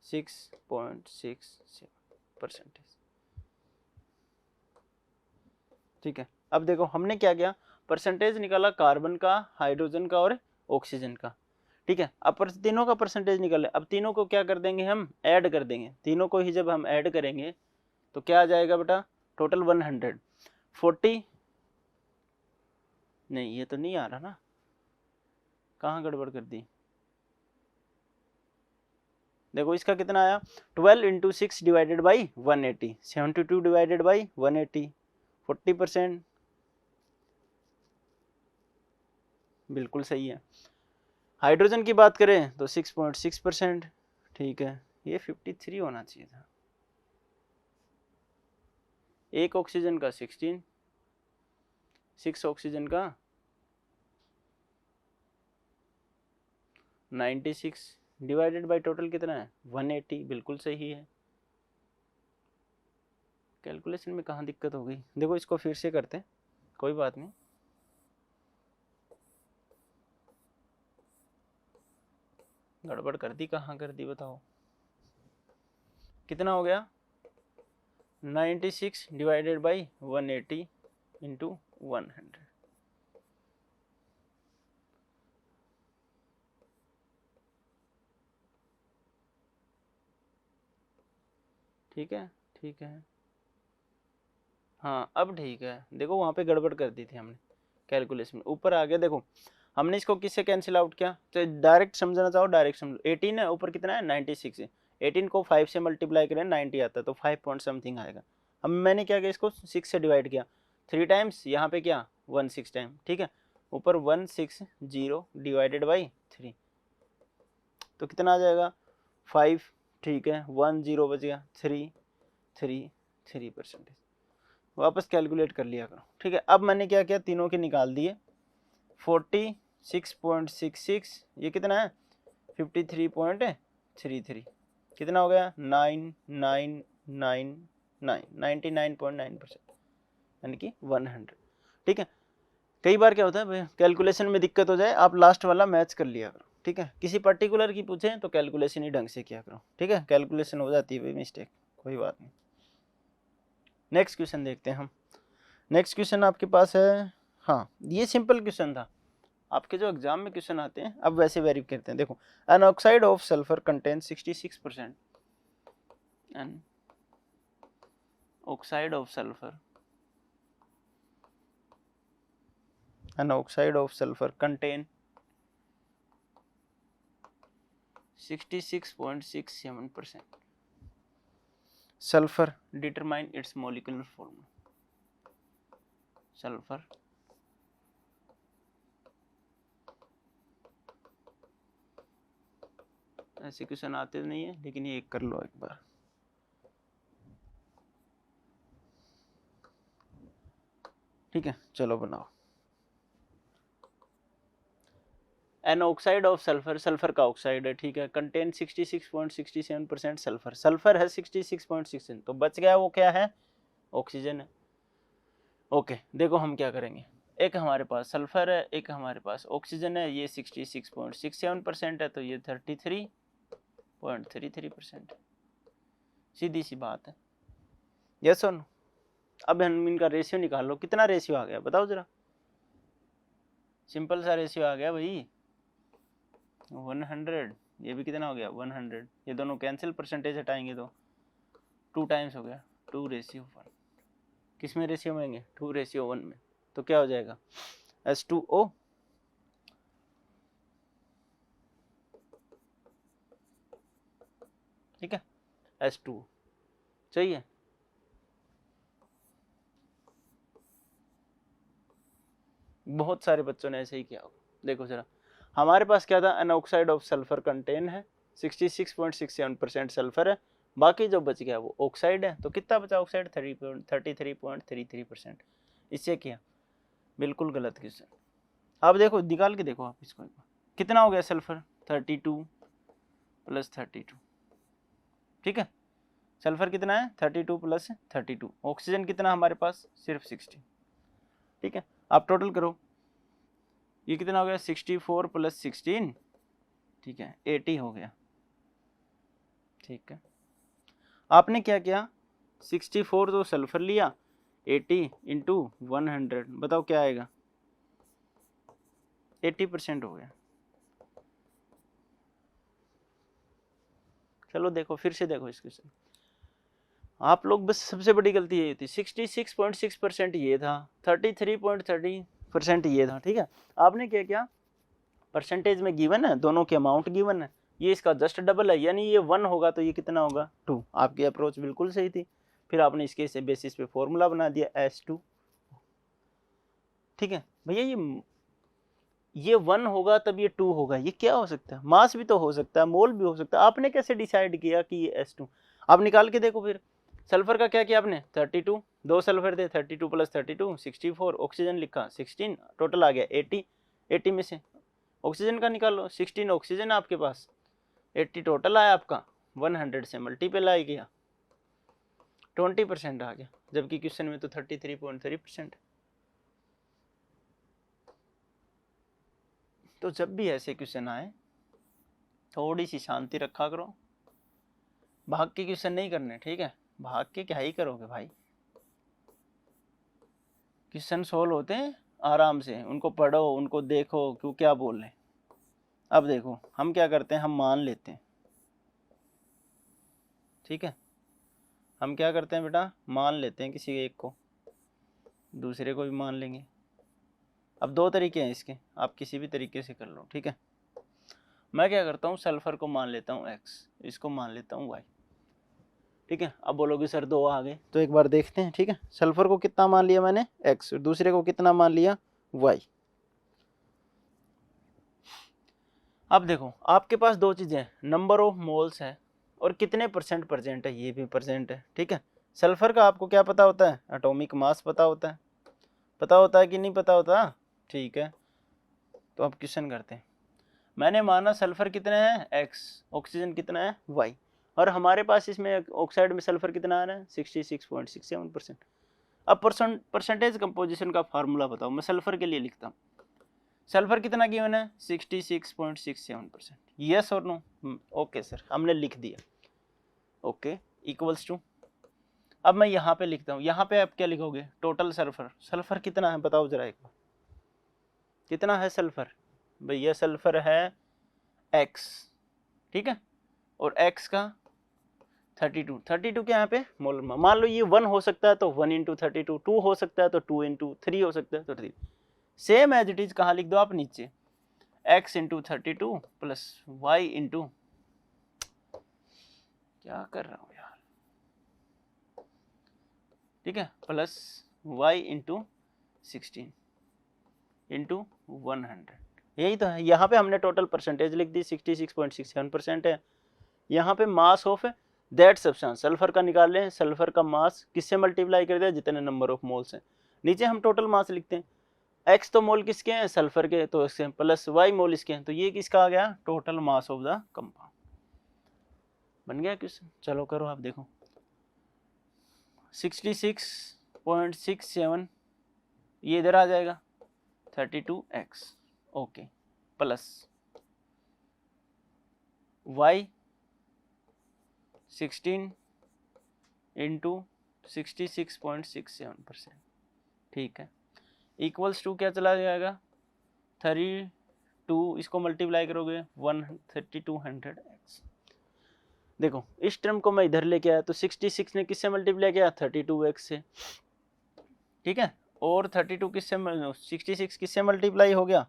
S1: 6.67%, ठीक है। अब देखो हमने क्या किया, परसेंटेज निकाला कार्बन का, हाइड्रोजन का और ऑक्सीजन का, ठीक है। अब तीनों का परसेंटेज निकाले, अब तीनों को क्या कर देंगे हम ऐड कर देंगे, तीनों को ही जब हम ऐड करेंगे तो क्या आ जाएगा बेटा टोटल 140, नहीं ये तो नहीं आ रहा ना, कहाँ गड़बड़ कर दी, देखो इसका कितना आया 12 into 6 divided by 180, 72 divided by 180, 40%, बिल्कुल सही है। हाइड्रोजन की बात करें तो 6.6%, ठीक है, ये 53 होना चाहिए था। एक ऑक्सीजन का 16, 6 ऑक्सीजन का 96 डिवाइडेड बाय टोटल कितना है 180, बिल्कुल सही है। कैलकुलेशन में कहाँ दिक्कत हो गई, देखो इसको फिर से करते हैं, कोई बात नहीं, गड़बड़ कर दी, कहाँ कर दी बताओ, कितना हो गया 96 डिवाइडेड बाई 180 इंटू 100, ठीक है ठीक है, हाँ अब ठीक है। देखो वहाँ पे गड़बड़ कर दी थी हमने कैलकुलेशन में, ऊपर आ गया, देखो हमने इसको किससे कैंसिल आउट किया, तो डायरेक्ट समझना चाहो डायरेक्ट समझो, 18 है, ऊपर कितना है 96 है, 18 को 5 से मल्टीप्लाई करें 90 आता है, तो 5 पॉइंट समथिंग आएगा। अब मैंने क्या किया, इसको 6 से डिवाइड किया 3 टाइम्स, यहाँ पे क्या 16 टाइम, ठीक है, ऊपर 160 डिवाइडेड बाई 3, तो कितना आ जाएगा 5, ठीक है 10 बच गया, 3%, वापस कैलकुलेट कर लिया करो, ठीक है। अब मैंने क्या किया, तीनों के निकाल दिए, 46.66, ये कितना है 53.33, कितना हो गया 99.9%, यानी कि 100, ठीक है। कई बार क्या होता है भाई कैलकुलेशन में दिक्कत हो जाए, आप लास्ट वाला मैच कर लिया करो, ठीक है। किसी पर्टिकुलर की पूछे तो कैलकुलेशन ही ढंग से किया करो, ठीक है, कैलकुलेशन हो जाती है भाई मिस्टेक, कोई बात नहीं। नेक्स्ट क्वेश्चन देखते हैं हम, नेक्स्ट क्वेश्चन आपके पास है, हाँ ये सिंपल क्वेश्चन था, आपके जो एग्जाम में क्वेश्चन आते हैं अब वैसे वेरी करते हैं। देखो, an oxide of sulphur contain 66%, an oxide of sulphur, an oxide of sulphur contain 66.67%. Sulfur, determine its molecular formula. Sulfur, ऐसे क्वेश्चन आते नहीं है, लेकिन ये एक कर लो एक बार। ठीक है, चलो बनाओ। An oxide of sulphur, sulphur का ऑक्साइड है, ठीक है, कंटेन 66.67% सल्फर, सल्फर है 66.67, तो बच गया वो क्या है, ऑक्सीजन है। ओके, देखो हम क्या करेंगे, एक हमारे पास सल्फर है, एक हमारे पास ऑक्सीजन है, ये 66.67% है, तो ये 33.33%, सीधी सी बात है। यस और नो? अब हम इनका रेशियो निकाल लो, कितना रेशियो आ गया बताओ जरा, सिंपल सा रेशियो आ गया भाई 100, ये भी कितना हो गया 100, ये दोनों कैंसिल, परसेंटेज हटाएंगे तो 2 टाइम्स हो गया, 2:1। किस में रेशियो में आएंगे, 2:1 में, तो क्या हो जाएगा H2O, ठीक है, H2O चाहिए। बहुत सारे बच्चों ने ऐसे ही किया होगा। देखो जरा, हमारे पास क्या था, an oxide of sulphur contain है 66.67% सल्फर है, बाकी जो बच गया वो ऑक्साइड है, तो कितना बचा ऑक्साइड 33.33%। इससे किया बिल्कुल गलत क्वेश्चन। अब देखो निकाल के देखो आप इसको, कितना हो गया सल्फर 32 + 32, ठीक है, सल्फर कितना है 32 + 32, ऑक्सीजन कितना हमारे पास सिर्फ 60, ठीक है, आप टोटल करो, ये कितना हो गया 64 + 16, ठीक है 80 हो गया, ठीक है। आपने क्या किया, 64 तो सल्फर लिया, 80 × 100, बताओ क्या आएगा, 80% हो गया। चलो देखो फिर से देखो इस क्वेश्चन, आप लोग बस सबसे बड़ी गलती ये थी, 66.6% ये था, 33.30% ये था, ठीक है। आपने क्या किया, परसेंटेज में गिवन है, दोनों के अमाउंट गिवन है, ये इसका जस्ट डबल है, यानी ये 1 होगा तो ये कितना होगा 2। आपकी अप्रोच बिल्कुल सही थी। फिर आपने इसके बेसिस पे फॉर्मूला बना दिया H2, ठीक है भैया, ये 1 होगा तब ये 2 होगा, ये क्या हो सकता है, मास भी तो हो सकता है, मोल भी हो सकता है, आपने कैसे डिसाइड किया कि ये H2। आप निकाल के देखो फिर, सल्फर का क्या किया आपने 32, 2 सल्फर थे, 32 + 32 64, ऑक्सीजन लिखा 16, टोटल आ गया 80, 80 में से ऑक्सीजन का निकाल लो, 16 ऑक्सीजन आपके पास, 80 टोटल आया आपका, 100 से मल्टीप्लाई किया 20% आ गया, जबकि क्वेश्चन में तो 33.3%। तो जब भी ऐसे क्वेश्चन आए थोड़ी सी शांति रखा करो, भाग के क्वेश्चन नहीं करने, ठीक है, भाग के क्या ही करोगे भाई, क्वेश्चन सोल्व होते हैं आराम से, उनको पढ़ो, उनको देखो क्यों क्या बोल रहे हैं। अब देखो हम क्या करते हैं, हम मान लेते हैं, ठीक है, हम क्या करते हैं बेटा, मान लेते हैं किसी एक को, दूसरे को भी मान लेंगे। अब 2 तरीके हैं इसके, आप किसी भी तरीके से कर लो, ठीक है। मैं क्या करता हूँ, सल्फर को मान लेता हूँ x, इसको मान लेता हूँ y, ठीक है। अब बोलोगे सर 2 आ गए, तो एक बार देखते हैं, ठीक है, सल्फर को कितना मान लिया मैंने x, और दूसरे को कितना मान लिया y। अब देखो आपके पास 2 चीज़ें हैं, नंबर ऑफ मोल्स है और कितने परसेंट प्रेजेंट है, ये भी प्रेजेंट है, ठीक है। सल्फर का आपको क्या पता होता है, एटॉमिक मास पता होता है, कि नहीं पता होता, ठीक है। तो अब क्वेश्चन करते हैं, मैंने माना सल्फर कितने हैं x, ऑक्सीजन कितना है y, और हमारे पास इसमें ऑक्साइड में सल्फर कितना आ रहा है 66.67%। अब परसेंटेज कंपोजिशन का फार्मूला बताओ, मैं सल्फर के लिए लिखता हूँ, सल्फर कितना गिवन है 66.67%, यस और नो, ओके सर हमने लिख दिया, ओके इक्वल्स टू, अब मैं यहाँ पे लिखता हूँ, यहाँ पे आप क्या लिखोगे, टोटल सल्फर, सल्फर कितना है बताओ जरा एक बार, कितना है सल्फर भैया सल्फर है x, ठीक है, और x का 32, 32 के यहाँ पे मोल, मान लो ये 1 हो सकता है तो 1 इंटू 32, 2 हो सकता है तो 2 इंटू 3 हो सकता है तो 3, सेम एज इट इज कहाँ लिख दो आप नीचे, x into 32 plus y into, क्या कर रहा हूँ यार, ठीक है, प्लस y इंटू 16 इंटू 100, यही तो है। यहाँ पे हमने टोटल परसेंटेज लिख दी 66.67% है। यहाँ पे mass of that substance sulphur का निकाल लें, सल्फर का मास किससे मल्टीप्लाई कर दिया, जितने नंबर ऑफ मोल्स हैं, नीचे हम टोटल मास लिखते हैं, x तो मोल किसके हैं, सल्फर के, तो इसके प्लस y मोल इसके हैं, तो ये किसका आ गया, total mass of the compound. बन गया क्वेश्चन, चलो करो आप देखो, 66.67 ये इधर आ जाएगा 32x, okay, plus y 16 into 66.67%, ठीक है, इक्वल्स टू क्या चला जाएगा 32, इसको मल्टीप्लाई करोगे 3200x। देखो इस टर्म को मैं इधर लेके आया तो 66 ने किससे मल्टीप्लाई किया, 32x से, ठीक है, और 32 किससे 66 किससे मल्टीप्लाई हो गया,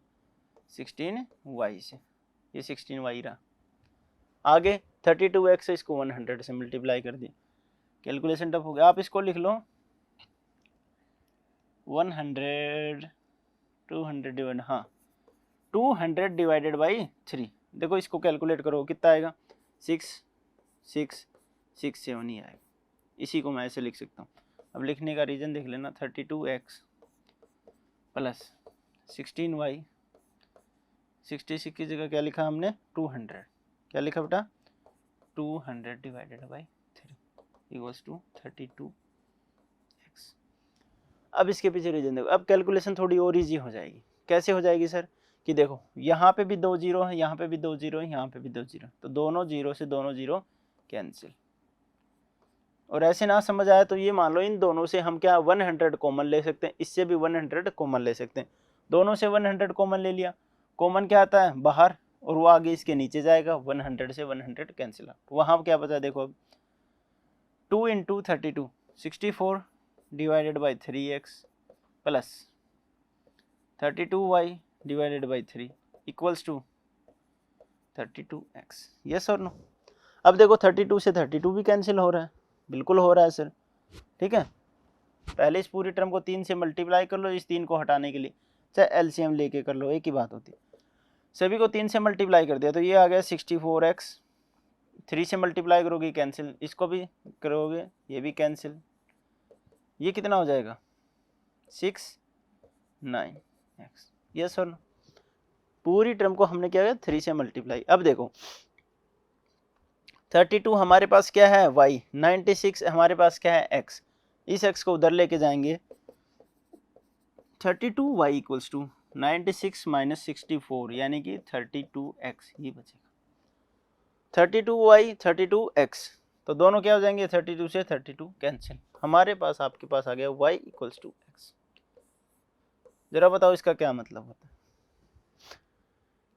S1: 16y से, ये 16y रहा, आगे 32x से इसको 100 से मल्टीप्लाई कर दिया, कैलकुलेशन टफ हो गया, आप इसको लिख लो 100 200 डिवाइड, हाँ 200 डिवाइडेड बाई 3, देखो इसको कैलकुलेट करो कितना आएगा, 6667 ही आएगा, इसी को मैं ऐसे लिख सकता हूँ। अब लिखने का रीज़न देख लेना, 32x प्लस 16y, 66 की जगह क्या लिखा हमने 200, क्या लिखा बेटा 200 divided by 3 equals to 32x। अब इसके पीछे रीजन देखो, अब कैलकुलेशन थोड़ी और इजी हो जाएगी, कैसे हो जाएगी सर, कि देखो यहाँ पे भी 2 जीरो है, यहाँ पे भी 2 जीरो है, यहाँ पे भी 2 जीरो, तो दोनों जीरो से दोनों जीरो कैंसिल, और ऐसे ना समझ आया तो ये मान लो इन दोनों से हम क्या 100 कॉमन ले सकते हैं, इससे भी 100 कॉमन ले सकते हैं, दोनों से 100 कॉमन ले लिया, कॉमन क्या आता है बाहर, और वो आगे इसके नीचे जाएगा, 100 से 100 कैंसिल आउट, वहाँ क्या बचा देखो अब 2 इंटू 32 64 डिवाइडेड बाई 3x प्लस 32y divided by 3 equals to 32x, yes और नो। अब देखो 32 से 32 भी कैंसिल हो रहा है, बिल्कुल हो रहा है सर, ठीक है, पहले इस पूरी टर्म को 3 से मल्टीप्लाई कर लो, इस 3 को हटाने के लिए चाहे एलसीएम लेके कर लो, एक ही बात होती है, सभी को 3 से मल्टीप्लाई कर दिया तो ये आ गया 64x, 3 से मल्टीप्लाई करोगे कैंसिल, इसको भी करोगे ये भी कैंसिल, ये कितना हो जाएगा 69x, यस और नो। पूरी टर्म को हमने क्या किया 3 से मल्टीप्लाई। अब देखो 32 हमारे पास क्या है y, 96 हमारे पास क्या है x, इस x को उधर लेके जाएंगे, 32y इक्वल्स टू 96 माइनस 64 यानी कि 32x ही बचेगा, 32y 32x, तो दोनों क्या हो जाएंगे 32 से 32 कैंसिल, हमारे पास आपके पास आ गया y इक्वल्स टू x। जरा बताओ इसका क्या मतलब होता है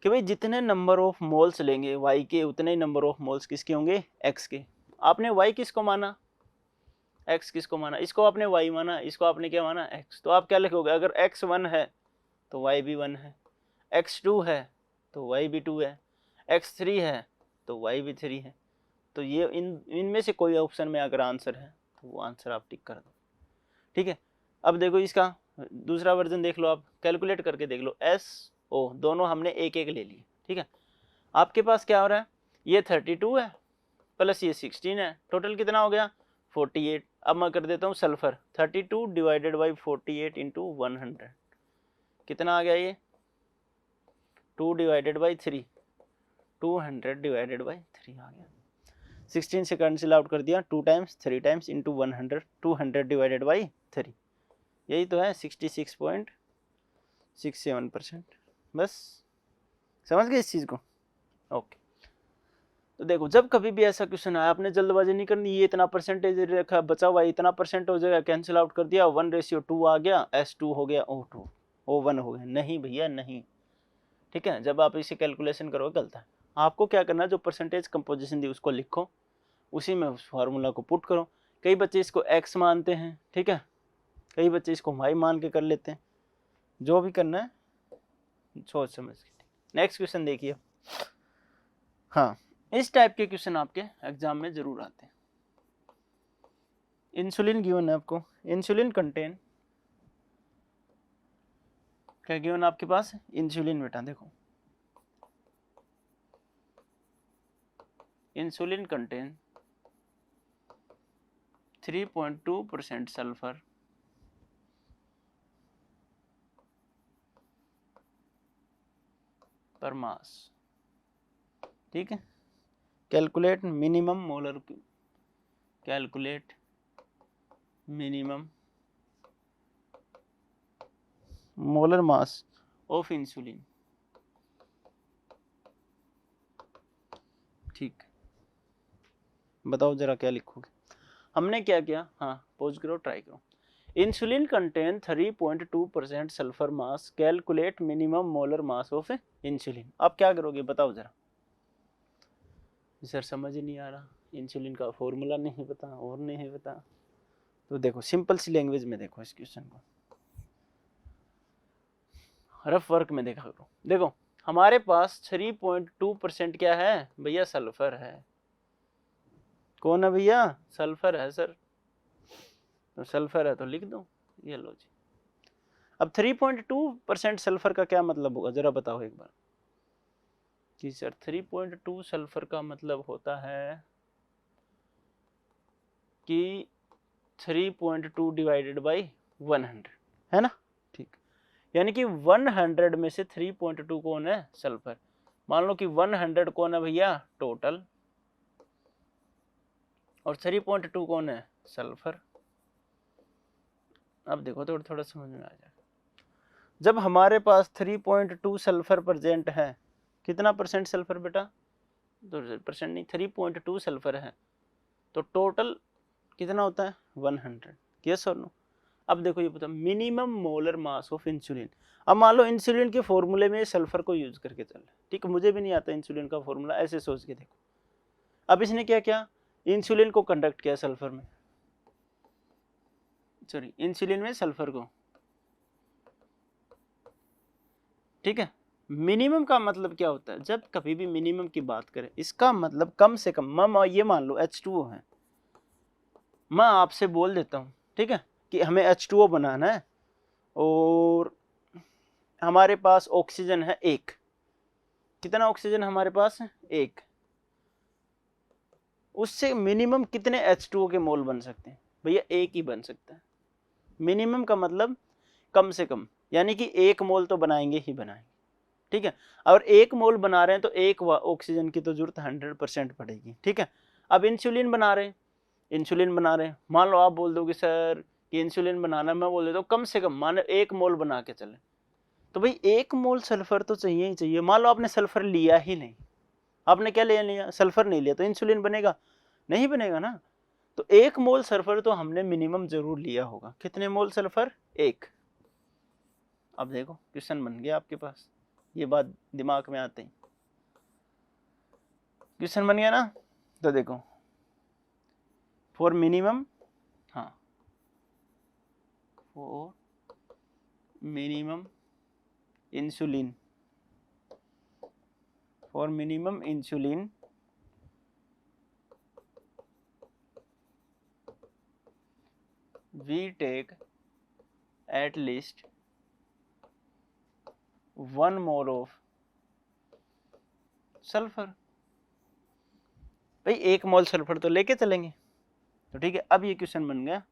S1: कि भाई जितने नंबर ऑफ मोल्स लेंगे y के उतने ही नंबर ऑफ मोल्स किसके होंगे x के। आपने y किसको माना, x किसको माना, इसको आपने y माना, इसको आपने क्या माना x, तो आप क्या लिखोगे, अगर x 1 है तो y भी 1 है, x 2 है तो y भी 2 है, x 3 है तो y भी 3 है, तो ये इनमें से कोई ऑप्शन में अगर आंसर है तो वो आंसर आप टिक कर दो, ठीक है। अब देखो इसका दूसरा वर्जन देख लो, आप कैलकुलेट करके देख लो, एस ओ दोनों हमने एक एक ले लिए, ठीक है, आपके पास क्या हो रहा है, ये 32 है प्लस ये 16 है, टोटल कितना हो गया 48। अब मैं कर देता हूँ सल्फर, 32 डिवाइडेड बाई 48 इंटू 100 कितना आ गया, ये 2 डिवाइडेड बाई 3 200 डिवाइडेड बाई 3 आ गया, 16 से कैंसिल आउट कर दिया, 2 times 3 times into 100, 200 divided by 3, यही तो है 66.67%। बस समझ गए इस चीज़ को, ओके। तो देखो जब कभी भी ऐसा क्वेश्चन आया आपने जल्दबाजी नहीं करनी, ये इतना परसेंटेज रखा बचा हुआ इतना परसेंट हो जाएगा, कैंसिल आउट कर दिया 1:2 आ गया, S2 हो गया O2 O1 हो गया, नहीं भैया नहीं, ठीक है, जब आप इसे कैलकुलेशन करोगे गलत है। आपको क्या करना है, जो परसेंटेज कंपोजिशन दी उसको लिखो, उसी में उस फार्मूला को पुट करो। कई बच्चे इसको x मानते हैं, ठीक है, कई बच्चे इसको y मान के कर लेते हैं, जो भी करना है सोच समझ के। नेक्स्ट क्वेश्चन देखिए। हाँ, इस टाइप के क्वेश्चन आपके एग्जाम में जरूर आते हैं। इंसुलिन गिवन है आपको, इंसुलिन कंटेन, क्या गिवन आपके पास, इंसुलिन बेटा देखो, इंसुलिन कंटेन 3.2% सल्फर पर मास, ठीक है। Calculate minimum molar, calculate minimum molar mass of insulin, ठीक। बताओ जरा क्या लिखोगे। हमने क्या किया, हाँ पोज करो, ट्राई करो। Insulin contain 3.2% sulphur mass, calculate minimum molar mass of insulin. आप क्या करोगे बताओ जरा। सर समझ ही नहीं आ रहा, इंसुलिन का फॉर्मूला नहीं पता और नहीं पता, तो देखो सिंपल सी लैंग्वेज में देखो इस क्वेश्चन को, रफ वर्क में देखा करो। देखो हमारे पास 3.2% क्या है भैया, सल्फर है। कौन है भैया, सल्फर है सर, तो सल्फर है तो लिख दो, ये लो जी। अब 3.2% सल्फर का क्या मतलब होगा, जरा बताओ एक बार। जी सर 3.2 सल्फर का मतलब होता है कि 3.2 डिवाइडेड बाई 100, है ना, ठीक। यानी कि 100 में से 3.2 कौन है, सल्फर। मान लो कि 100 कौन है भैया, टोटल, और 3.2 कौन है, सल्फर। अब देखो थोड़ा थोड़ा समझ में आ जाएगा। जब हमारे पास 3.2 सल्फर प्रेजेंट है, कितना परसेंट सल्फर बेटा, 2% नहीं, 3.2 सल्फर है, तो टोटल कितना होता है 100, यस और नो। अब देखो ये पता, minimum molar mass of insulin. अब मान लो इंसुलिन के फॉर्मूले में सल्फर को यूज करके चल, ठीक है, मुझे भी नहीं आता इंसुलिन का फॉर्मूला, ऐसे सोच के देखो। अब इसने क्या किया, इंसुलिन को कंडक्ट किया सल्फर में, सॉरी इंसुलिन में सल्फर को, ठीक है। मिनिमम का मतलब क्या होता है, जब कभी भी मिनिमम की बात करें, इसका मतलब कम से कम, मैं ये मान लो H2O है, मैं आपसे बोल देता हूँ, ठीक है, कि हमें H2O बनाना है और हमारे पास ऑक्सीजन है एक, कितना ऑक्सीजन हमारे पास है, एक। उससे मिनिमम कितने H2O के मोल बन सकते हैं भैया, एक ही बन सकता है। मिनिमम का मतलब कम से कम, यानी कि एक मोल तो बनाएंगे ही बनाएंगे, ठीक है। और एक मोल बना रहे हैं तो एक ऑक्सीजन की तो जरूरत 100% पड़ेगी, ठीक है। अब इंसुलिन बना रहे हैं, मान लो आप बोल दोगे सर कि इंसुलिन बनाना, मैं बोल देता हूँ कम से कम मान एक मोल बना के चले, तो भाई एक मोल सल्फर तो चाहिए ही चाहिए। मान लो आपने सल्फर लिया ही नहीं, आपने क्या ले लिया, सल्फर नहीं लिया, तो इंसुलिन बनेगा नहीं, बनेगा ना। तो एक मोल सल्फर तो हमने मिनिमम जरूर लिया होगा, कितने मोल सल्फर, एक। अब देखो क्वेश्चन बन गया आपके पास, ये बात दिमाग में आते ही क्वेश्चन बन गया ना। तो देखो फॉर मिनिमम, हाँ for minimum insulin, for minimum insulin we take at least 1 mole of sulphur. भाई एक मोल सल्फर तो लेके चलेंगे, तो ठीक है। अब ये क्वेश्चन बन गया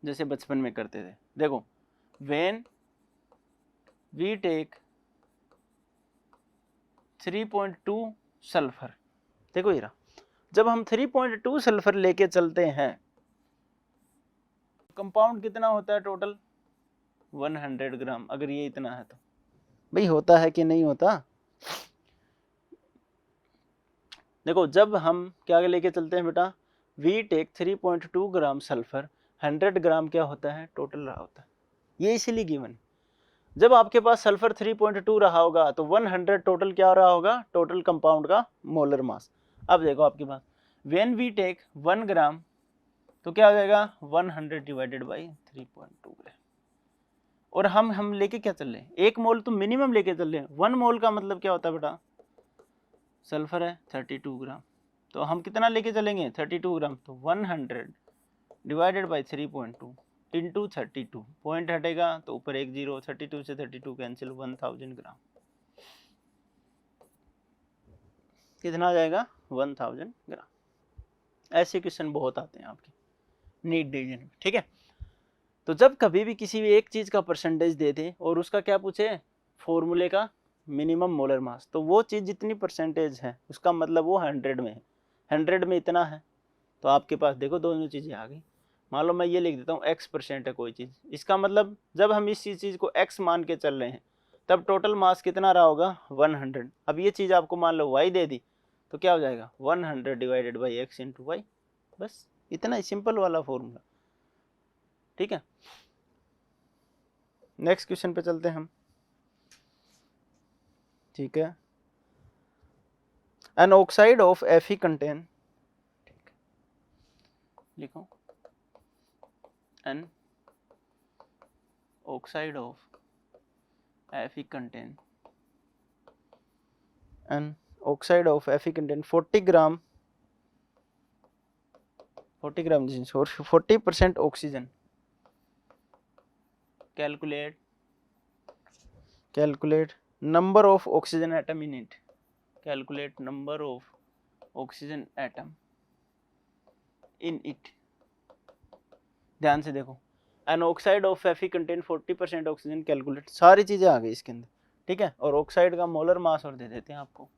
S1: जैसे बचपन में करते थे, देखो when we take 3.2 सल्फर, देखो ये रहा, जब हम 3.2 सल्फर लेके चलते हैं, कंपाउंड कितना होता है टोटल 100 ग्राम, अगर ये इतना है तो भाई होता है कि नहीं होता। देखो जब हम क्या लेके चलते हैं बेटा, वी टेक 3.2 ग्राम सल्फर, 100 ग्राम क्या होता है टोटल रहा होता है, ये इसीलिए गिवन। जब आपके पास सल्फर 3.2 रहा होगा तो 100 टोटल क्या रहा होगा, टोटल कंपाउंड का मोलर मास। अब देखो आपके पास व्हेन वी टेक 1 ग्राम तो क्या हो जाएगा 100 डिवाइडेड बाई 3.2 ग्राम। और हम लेके क्या चल रहे हैं, 1 मोल तो मिनिमम लेके चल रहे हैं। 1 मोल का मतलब क्या होता है बेटा, सल्फर है 32 ग्राम, तो हम कितना लेके चलेंगे 32 ग्राम, तो 100 डिवाइडेड बाई 3.2 इंटू 32, पॉइंट हटेगा तो ऊपर एक जीरो, 32 से 32 कैंसिल, 1000 ग्राम। कितना आ जाएगा 1000 ग्राम। ऐसे क्वेश्चन बहुत आते हैं आपके नीट डिवीजन में, ठीक है। तो जब कभी भी किसी भी एक चीज का परसेंटेज दे दे और उसका क्या पूछे, फॉर्मूले का मिनिमम मोलर मास, तो वो चीज जितनी परसेंटेज है उसका मतलब वो 100 में है, 100 में इतना है। तो आपके पास देखो दोनों चीजें आ गई। मान लो मैं ये लिख देता हूँ x% है कोई चीज, इसका मतलब जब हम इस चीज को x मान के चल रहे हैं तब टोटल मास कितना रहा होगा 100। अब ये चीज आपको मान लो y दे दी तो क्या हो जाएगा 100 divided by x into y. बस इतना ही सिंपल वाला फॉर्मूला, ठीक है। नेक्स्ट क्वेश्चन पे चलते हैं हम, ठीक है। An oxide of Fe contain, लिखो an oxide of Fe contain, an oxide of Fe contain 40 gram 40% oxygen. Calculate number of oxygen atom in it, calculate number of oxygen atom in it. ध्यान से देखो, an oxide of Fe contain 40% oxygen, calculate, सारी चीजें आ गई इसके अंदर, ठीक है। और ऑक्साइड का मोलर मास और दे देते हैं आपको,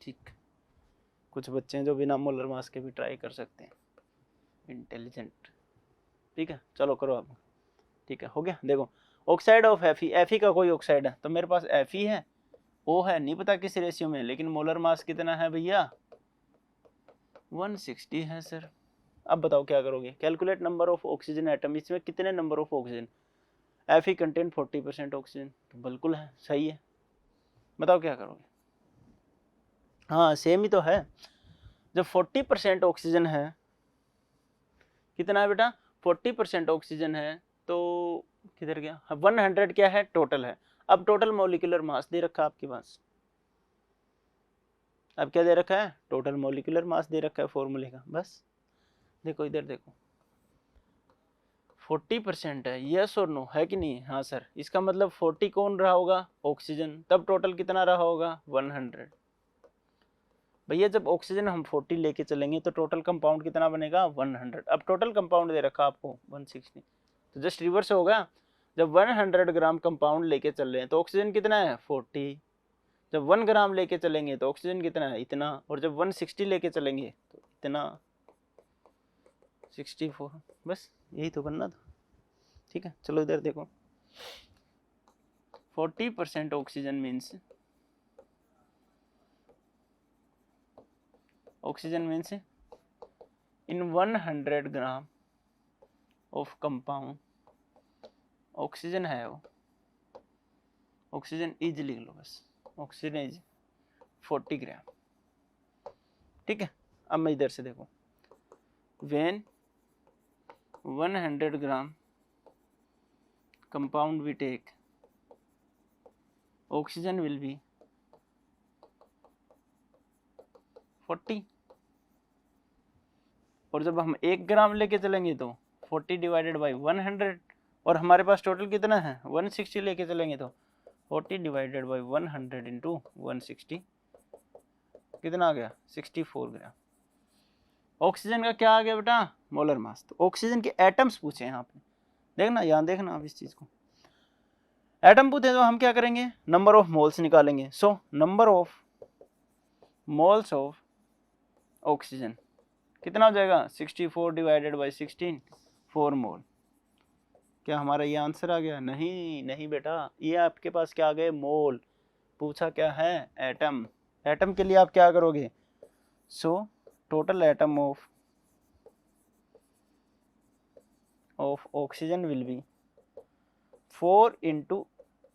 S1: ठीक। कुछ बच्चे हैं जो बिना मोलर मास के भी ट्राई कर सकते हैं, इंटेलिजेंट, ठीक है। चलो करो आप, ठीक है, हो गया। देखो ऑक्साइड ऑफ Fe का कोई ऑक्साइड है तो मेरे पास Fe है, O है, नहीं पता किस रेशियो में, लेकिन मोलर मास कितना है भैया 160 है सर। अब बताओ क्या करोगे, calculate number of oxygen atom, इसमें कितने number of oxygen, Fe contain 40% oxygen, तो बिल्कुल है, सही है। बताओ क्या करोगे, हाँ सेम ही तो है। जब 40% ऑक्सीजन है, कितना है बेटा 40% ऑक्सीजन है, तो किधर गया 100 क्या है टोटल है। अब टोटल मॉलिक्यूलर मास दे रखा है आपके पास, अब क्या दे रखा है टोटल मॉलिक्यूलर मास दे रखा है फॉर्मूले का। बस देखो इधर देखो 40% है, यस और नो है कि नहीं, हाँ सर। इसका मतलब 40 कौन रहा होगा ऑक्सीजन, तब टोटल कितना रहा होगा 100। भैया जब ऑक्सीजन हम 40 लेके चलेंगे तो टोटल कंपाउंड कितना बनेगा 100। अब टोटल कंपाउंड दे रखा आपको 160, तो जस्ट रिवर्स होगा। जब 100 ग्राम कंपाउंड लेके चल रहे हैं तो ऑक्सीजन कितना है 40, जब 1 ग्राम लेके चलेंगे तो ऑक्सीजन कितना है इतना, और जब 160 लेके चलेंगे तो इतना 64। बस यही तो करना था, ठीक है। चलो इधर देखो 40% oxygen means, oxygen means in 100 gram of compound oxygen है, वो ऑक्सीजन इज लिख लो बस, ऑक्सीजन इज 40 ग्राम, ठीक है। अब मैं इधर से देखो when 100 gram compound we take oxygen will be 40, और जब हम 1 ग्राम लेके चलेंगे तो 40 डिवाइडेड बाई 100, और हमारे पास टोटल कितना है 160 लेके चलेंगे तो 40 डिवाइडेड बाई 100 इंटू 160, कितना आ गया 64 ग्राम। ऑक्सीजन का क्या आ गया बेटा मोलर मास। तो ऑक्सीजन के एटम्स पूछे हैं आपने, देखना यहाँ देखना आप इस चीज को, एटम पूछे तो हम क्या करेंगे नंबर ऑफ मोल्स निकालेंगे। So number of moles of oxygen कितना हो जाएगा 64 डिवाइडेड बाई 16, 4 मोल। क्या हमारा ये आंसर आ गया, नहीं नहीं बेटा, ये आपके पास क्या आ गए मोल, पूछा क्या है एटम। एटम के लिए आप क्या करोगे, so total atom of of oxygen will B 4 into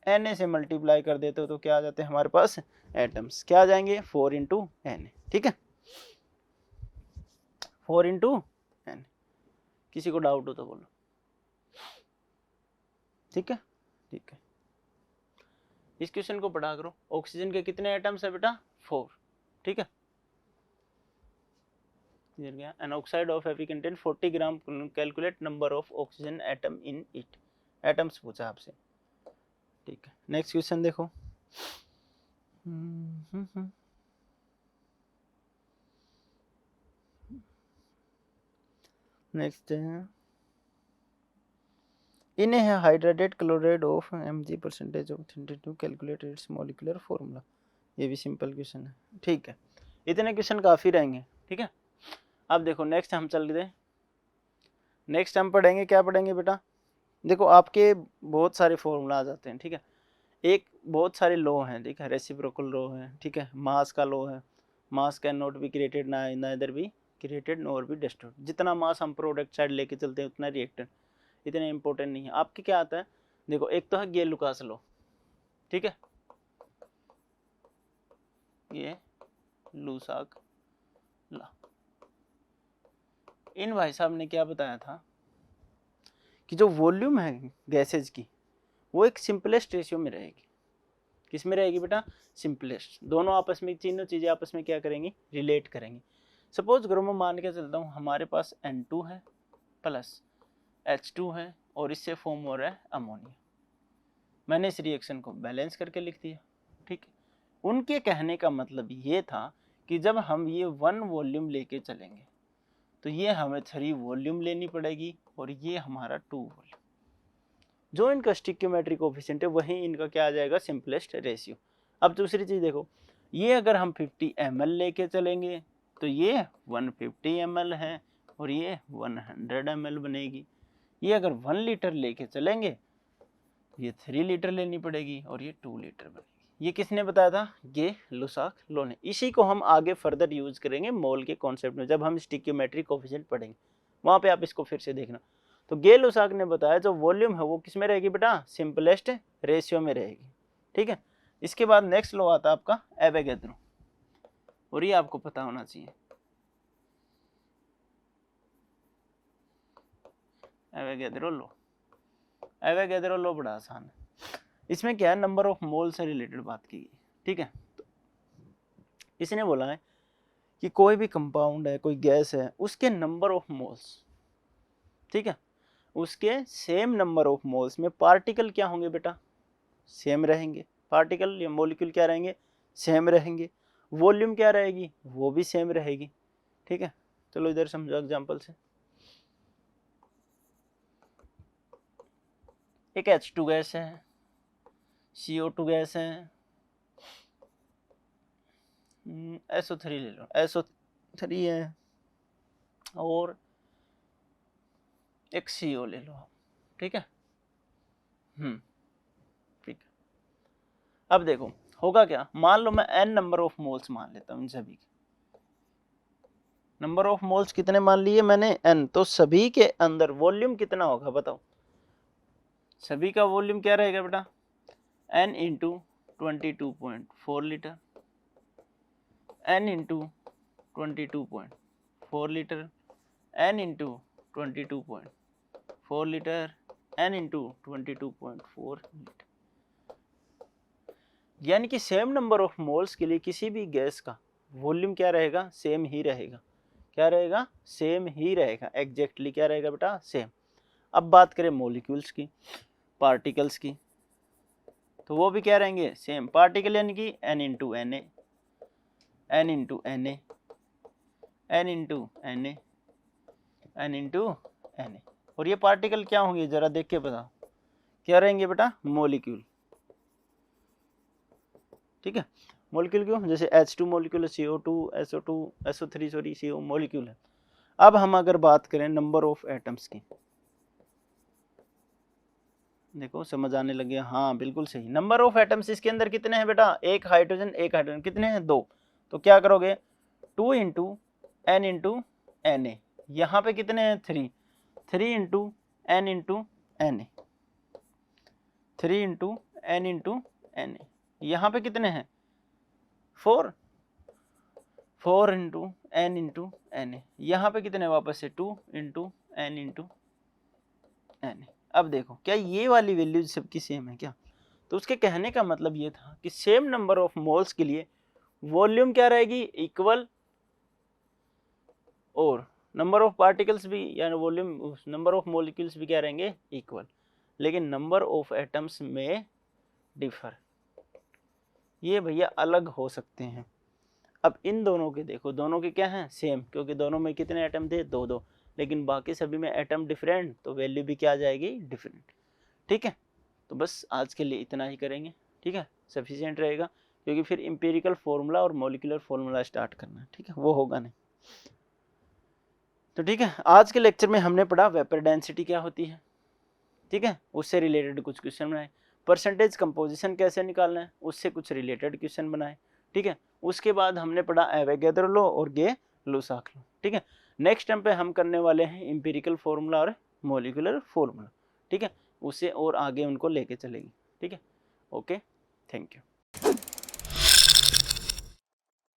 S1: Na से मल्टीप्लाई कर देते हो तो क्या आ जाते हैं हमारे पास एटम्स, क्या आ जाएंगे 4 इंटू Na, ठीक है 4 इंटू Na। किसी को डाउट हो तो बोलो, ठीक है ठीक है। इस क्वेश्चन को पढ़ा करो। ऑक्सीजन के कितने एटम्स है बेटा 4, ठीक है क्लियर गया। An oxide of heavy content 40 gram, calculate number of oxygen atom in it, atoms पूछा आपसे, ठीक है। नेक्स्ट क्वेश्चन देखो, नेक्स्ट है in a hydrated chloride of mg percentage of 32, calculate its molecular formula. ये भी सिंपल क्वेश्चन है, ठीक है। इतने क्वेश्चन काफ़ी रहेंगे, ठीक है। अब देखो नेक्स्ट हम चल गए, नेक्स्ट हम पढ़ेंगे, क्या पढ़ेंगे बेटा, देखो आपके बहुत सारे फॉर्मूला आ जाते हैं, ठीक है। एक बहुत सारे लॉ हैं, ठीक है, रेसिप्रोकल लॉ है, ठीक है, मास का लॉ है, मास can not be created neither be created nor be destroyed. जितना मास हम प्रोडक्ट साइड लेके चलते हैं उतना रिएक्टेंट, इतने इंपॉर्टेंट नहीं है। आपके क्या आता है देखो, एक तो है गेल-लुकास लॉ, ठीक है, ये लुसाक लॉ। इन भाई साहब ने क्या बताया था कि जो वॉल्यूम है गैसेज की वो एक सिंपलेस्ट रेशियो में रहेगी। किस में रहेगी बेटा, सिंपलेस्ट। दोनों आपस में, तीनों चीजें आपस में क्या करेंगी, रिलेट करेंगी। सपोज करो मैं मान के चलता हूँ हमारे पास N2 है प्लस H2 है और इससे फॉर्म हो रहा है अमोनिया। मैंने इस रिएक्शन को बैलेंस करके लिख दिया, ठीक है। उनके कहने का मतलब ये था कि जब हम ये 1 वॉल्यूम लेके चलेंगे तो ये हमें 3 वॉल्यूम लेनी पड़ेगी और ये हमारा 2 वॉल्यूम। जो इनका स्टिक्योमेट्री कोफिशिएंट है वही इनका क्या आ जाएगा, सिंपलेस्ट रेशियो। अब दूसरी चीज देखो, ये अगर हम 50 ml लेके चलेंगे तो ये 150 ml है और ये 100 ml बनेगी। ये अगर 1 लीटर लेके चलेंगे ये 3 लीटर लेनी पड़ेगी और ये 2 लीटर बनेगी। ये किसने बताया था, ये लुसाक लॉ ने। इसी को हम आगे फर्दर यूज करेंगे मोल के कॉन्सेप्ट में, जब हम स्टिक्योमेट्री कोफिशिएंट पढ़ेंगे वहां पे आप इसको फिर से देखना। तो गेल-लुसाक ने बताया जो वॉल्यूम है वो किस में रहेगी बेटा, सिंपलेस्ट रेशियो में रहेगी, ठीक है। इसके बाद नेक्स्ट लॉ आता है आपका एवोगैड्रो, और ये आपको पता होना चाहिए। एवोगैड्रो लॉ, एवोगैड्रो लॉ बड़ा आसान है। इसमें क्या है, नंबर ऑफ मोल से रिलेटेड बात की गई, ठीक है। तो इसने बोला है कि कोई भी कंपाउंड है, कोई गैस है, उसके नंबर ऑफ मोल्स, ठीक है, उसके सेम नंबर ऑफ मोल्स में पार्टिकल क्या होंगे बेटा, सेम रहेंगे। पार्टिकल या मॉलिक्यूल क्या रहेंगे, सेम रहेंगे। वॉल्यूम क्या रहेगी, वो भी सेम रहेगी, ठीक है। चलो इधर समझो एग्जांपल से, एक H2 गैस है, CO2 गैस है, SO3 ले लो, SO3 है और एक CO ले लो, ठीक है ठीक है। अब देखो होगा क्या, मान लो मैं n नंबर ऑफ मोल्स मान लेता हूँ इन सभी के। नंबर ऑफ मोल्स कितने मान लिए मैंने, n, तो सभी के अंदर वॉल्यूम कितना होगा बताओ। सभी का वॉल्यूम क्या रहेगा बेटा, n into 22.4 litre, n into 22.4 litre, n into 22.4 litre, n into 22.4 litre. यानी कि सेम नंबर ऑफ मोल्स के लिए किसी भी गैस का वॉल्यूम क्या रहेगा, सेम ही रहेगा। क्या रहेगा, सेम ही रहेगा, एग्जैक्टली क्या रहेगा बेटा, सेम। अब बात करें मॉलिक्यूल्स की, पार्टिकल्स की, तो वो भी क्या रहेंगे, सेम। पार्टिकल यानी कि n into N A, n into N A, n into N A, n into N A. और ये पार्टिकल क्या होंगे जरा देख के बताओ, क्या रहेंगे बेटा, मॉलिक्यूल, ठीक है। मॉलिक्यूल क्यों, जैसे H2 मॉलिक्यूल है, CO2, SO2, SO3 sorry CO molecule है। अब हम अगर बात करें नंबर ऑफ एटम्स की, देखो समझ आने लग गया, हाँ बिल्कुल सही। नंबर ऑफ एटम्स इसके अंदर कितने हैं बेटा, एक हाइड्रोजन, कितने हैं, 2। तो क्या करोगे, 2 into N into N A. यहाँ पे कितने हैं, 3 into n into N A, 3 into N into N A, यहाँ पे कितने हैं 4, 4 into N into N A, यहाँ पे कितने वापस से 2 into N into N A. अब देखो क्या ये वाली वैल्यूज सबकी सेम है क्या? तो उसके कहने का मतलब ये था कि सेम नंबर ऑफ मोल्स के लिए वॉल्यूम क्या रहेगी इक्वल, और नंबर ऑफ पार्टिकल्स भी यानी वॉल्यूम नंबर ऑफ मॉलिक्यूल्स भी क्या रहेंगे इक्वल, लेकिन नंबर ऑफ एटम्स में डिफर, ये भैया अलग हो सकते हैं। अब इन दोनों के देखो, दोनों के क्या हैं सेम, क्योंकि दोनों में कितने एटम थे 2 2, लेकिन बाकी सभी में एटम डिफरेंट, तो वैल्यू भी क्या आ जाएगी डिफरेंट। ठीक है, तो बस आज के लिए इतना ही करेंगे, ठीक है, सफिशिएंट रहेगा, क्योंकि फिर एम्पिरिकल फॉर्मूला और मॉलिक्यूलर फॉर्मूला स्टार्ट करना है, ठीक है, वो होगा नहीं। तो ठीक है, आज के लेक्चर में हमने पढ़ा वेपर डेंसिटी क्या होती है, ठीक है, उससे रिलेटेड कुछ क्वेश्चन बनाए, परसेंटेज कंपोजिशन कैसे निकालना है उससे कुछ रिलेटेड क्वेश्चन बनाए, ठीक है। उसके बाद हमने पढ़ा एवोगैड्रो लॉ और गे-लुसाक लॉ, ठीक है। नेक्स्ट टाइम पे हम करने वाले हैं एम्पिरिकल फॉर्मूला और मॉलिक्यूलर फॉर्मूला, ठीक है, उससे और आगे उनको लेके चलेगी, ठीक है। Okay, thank you.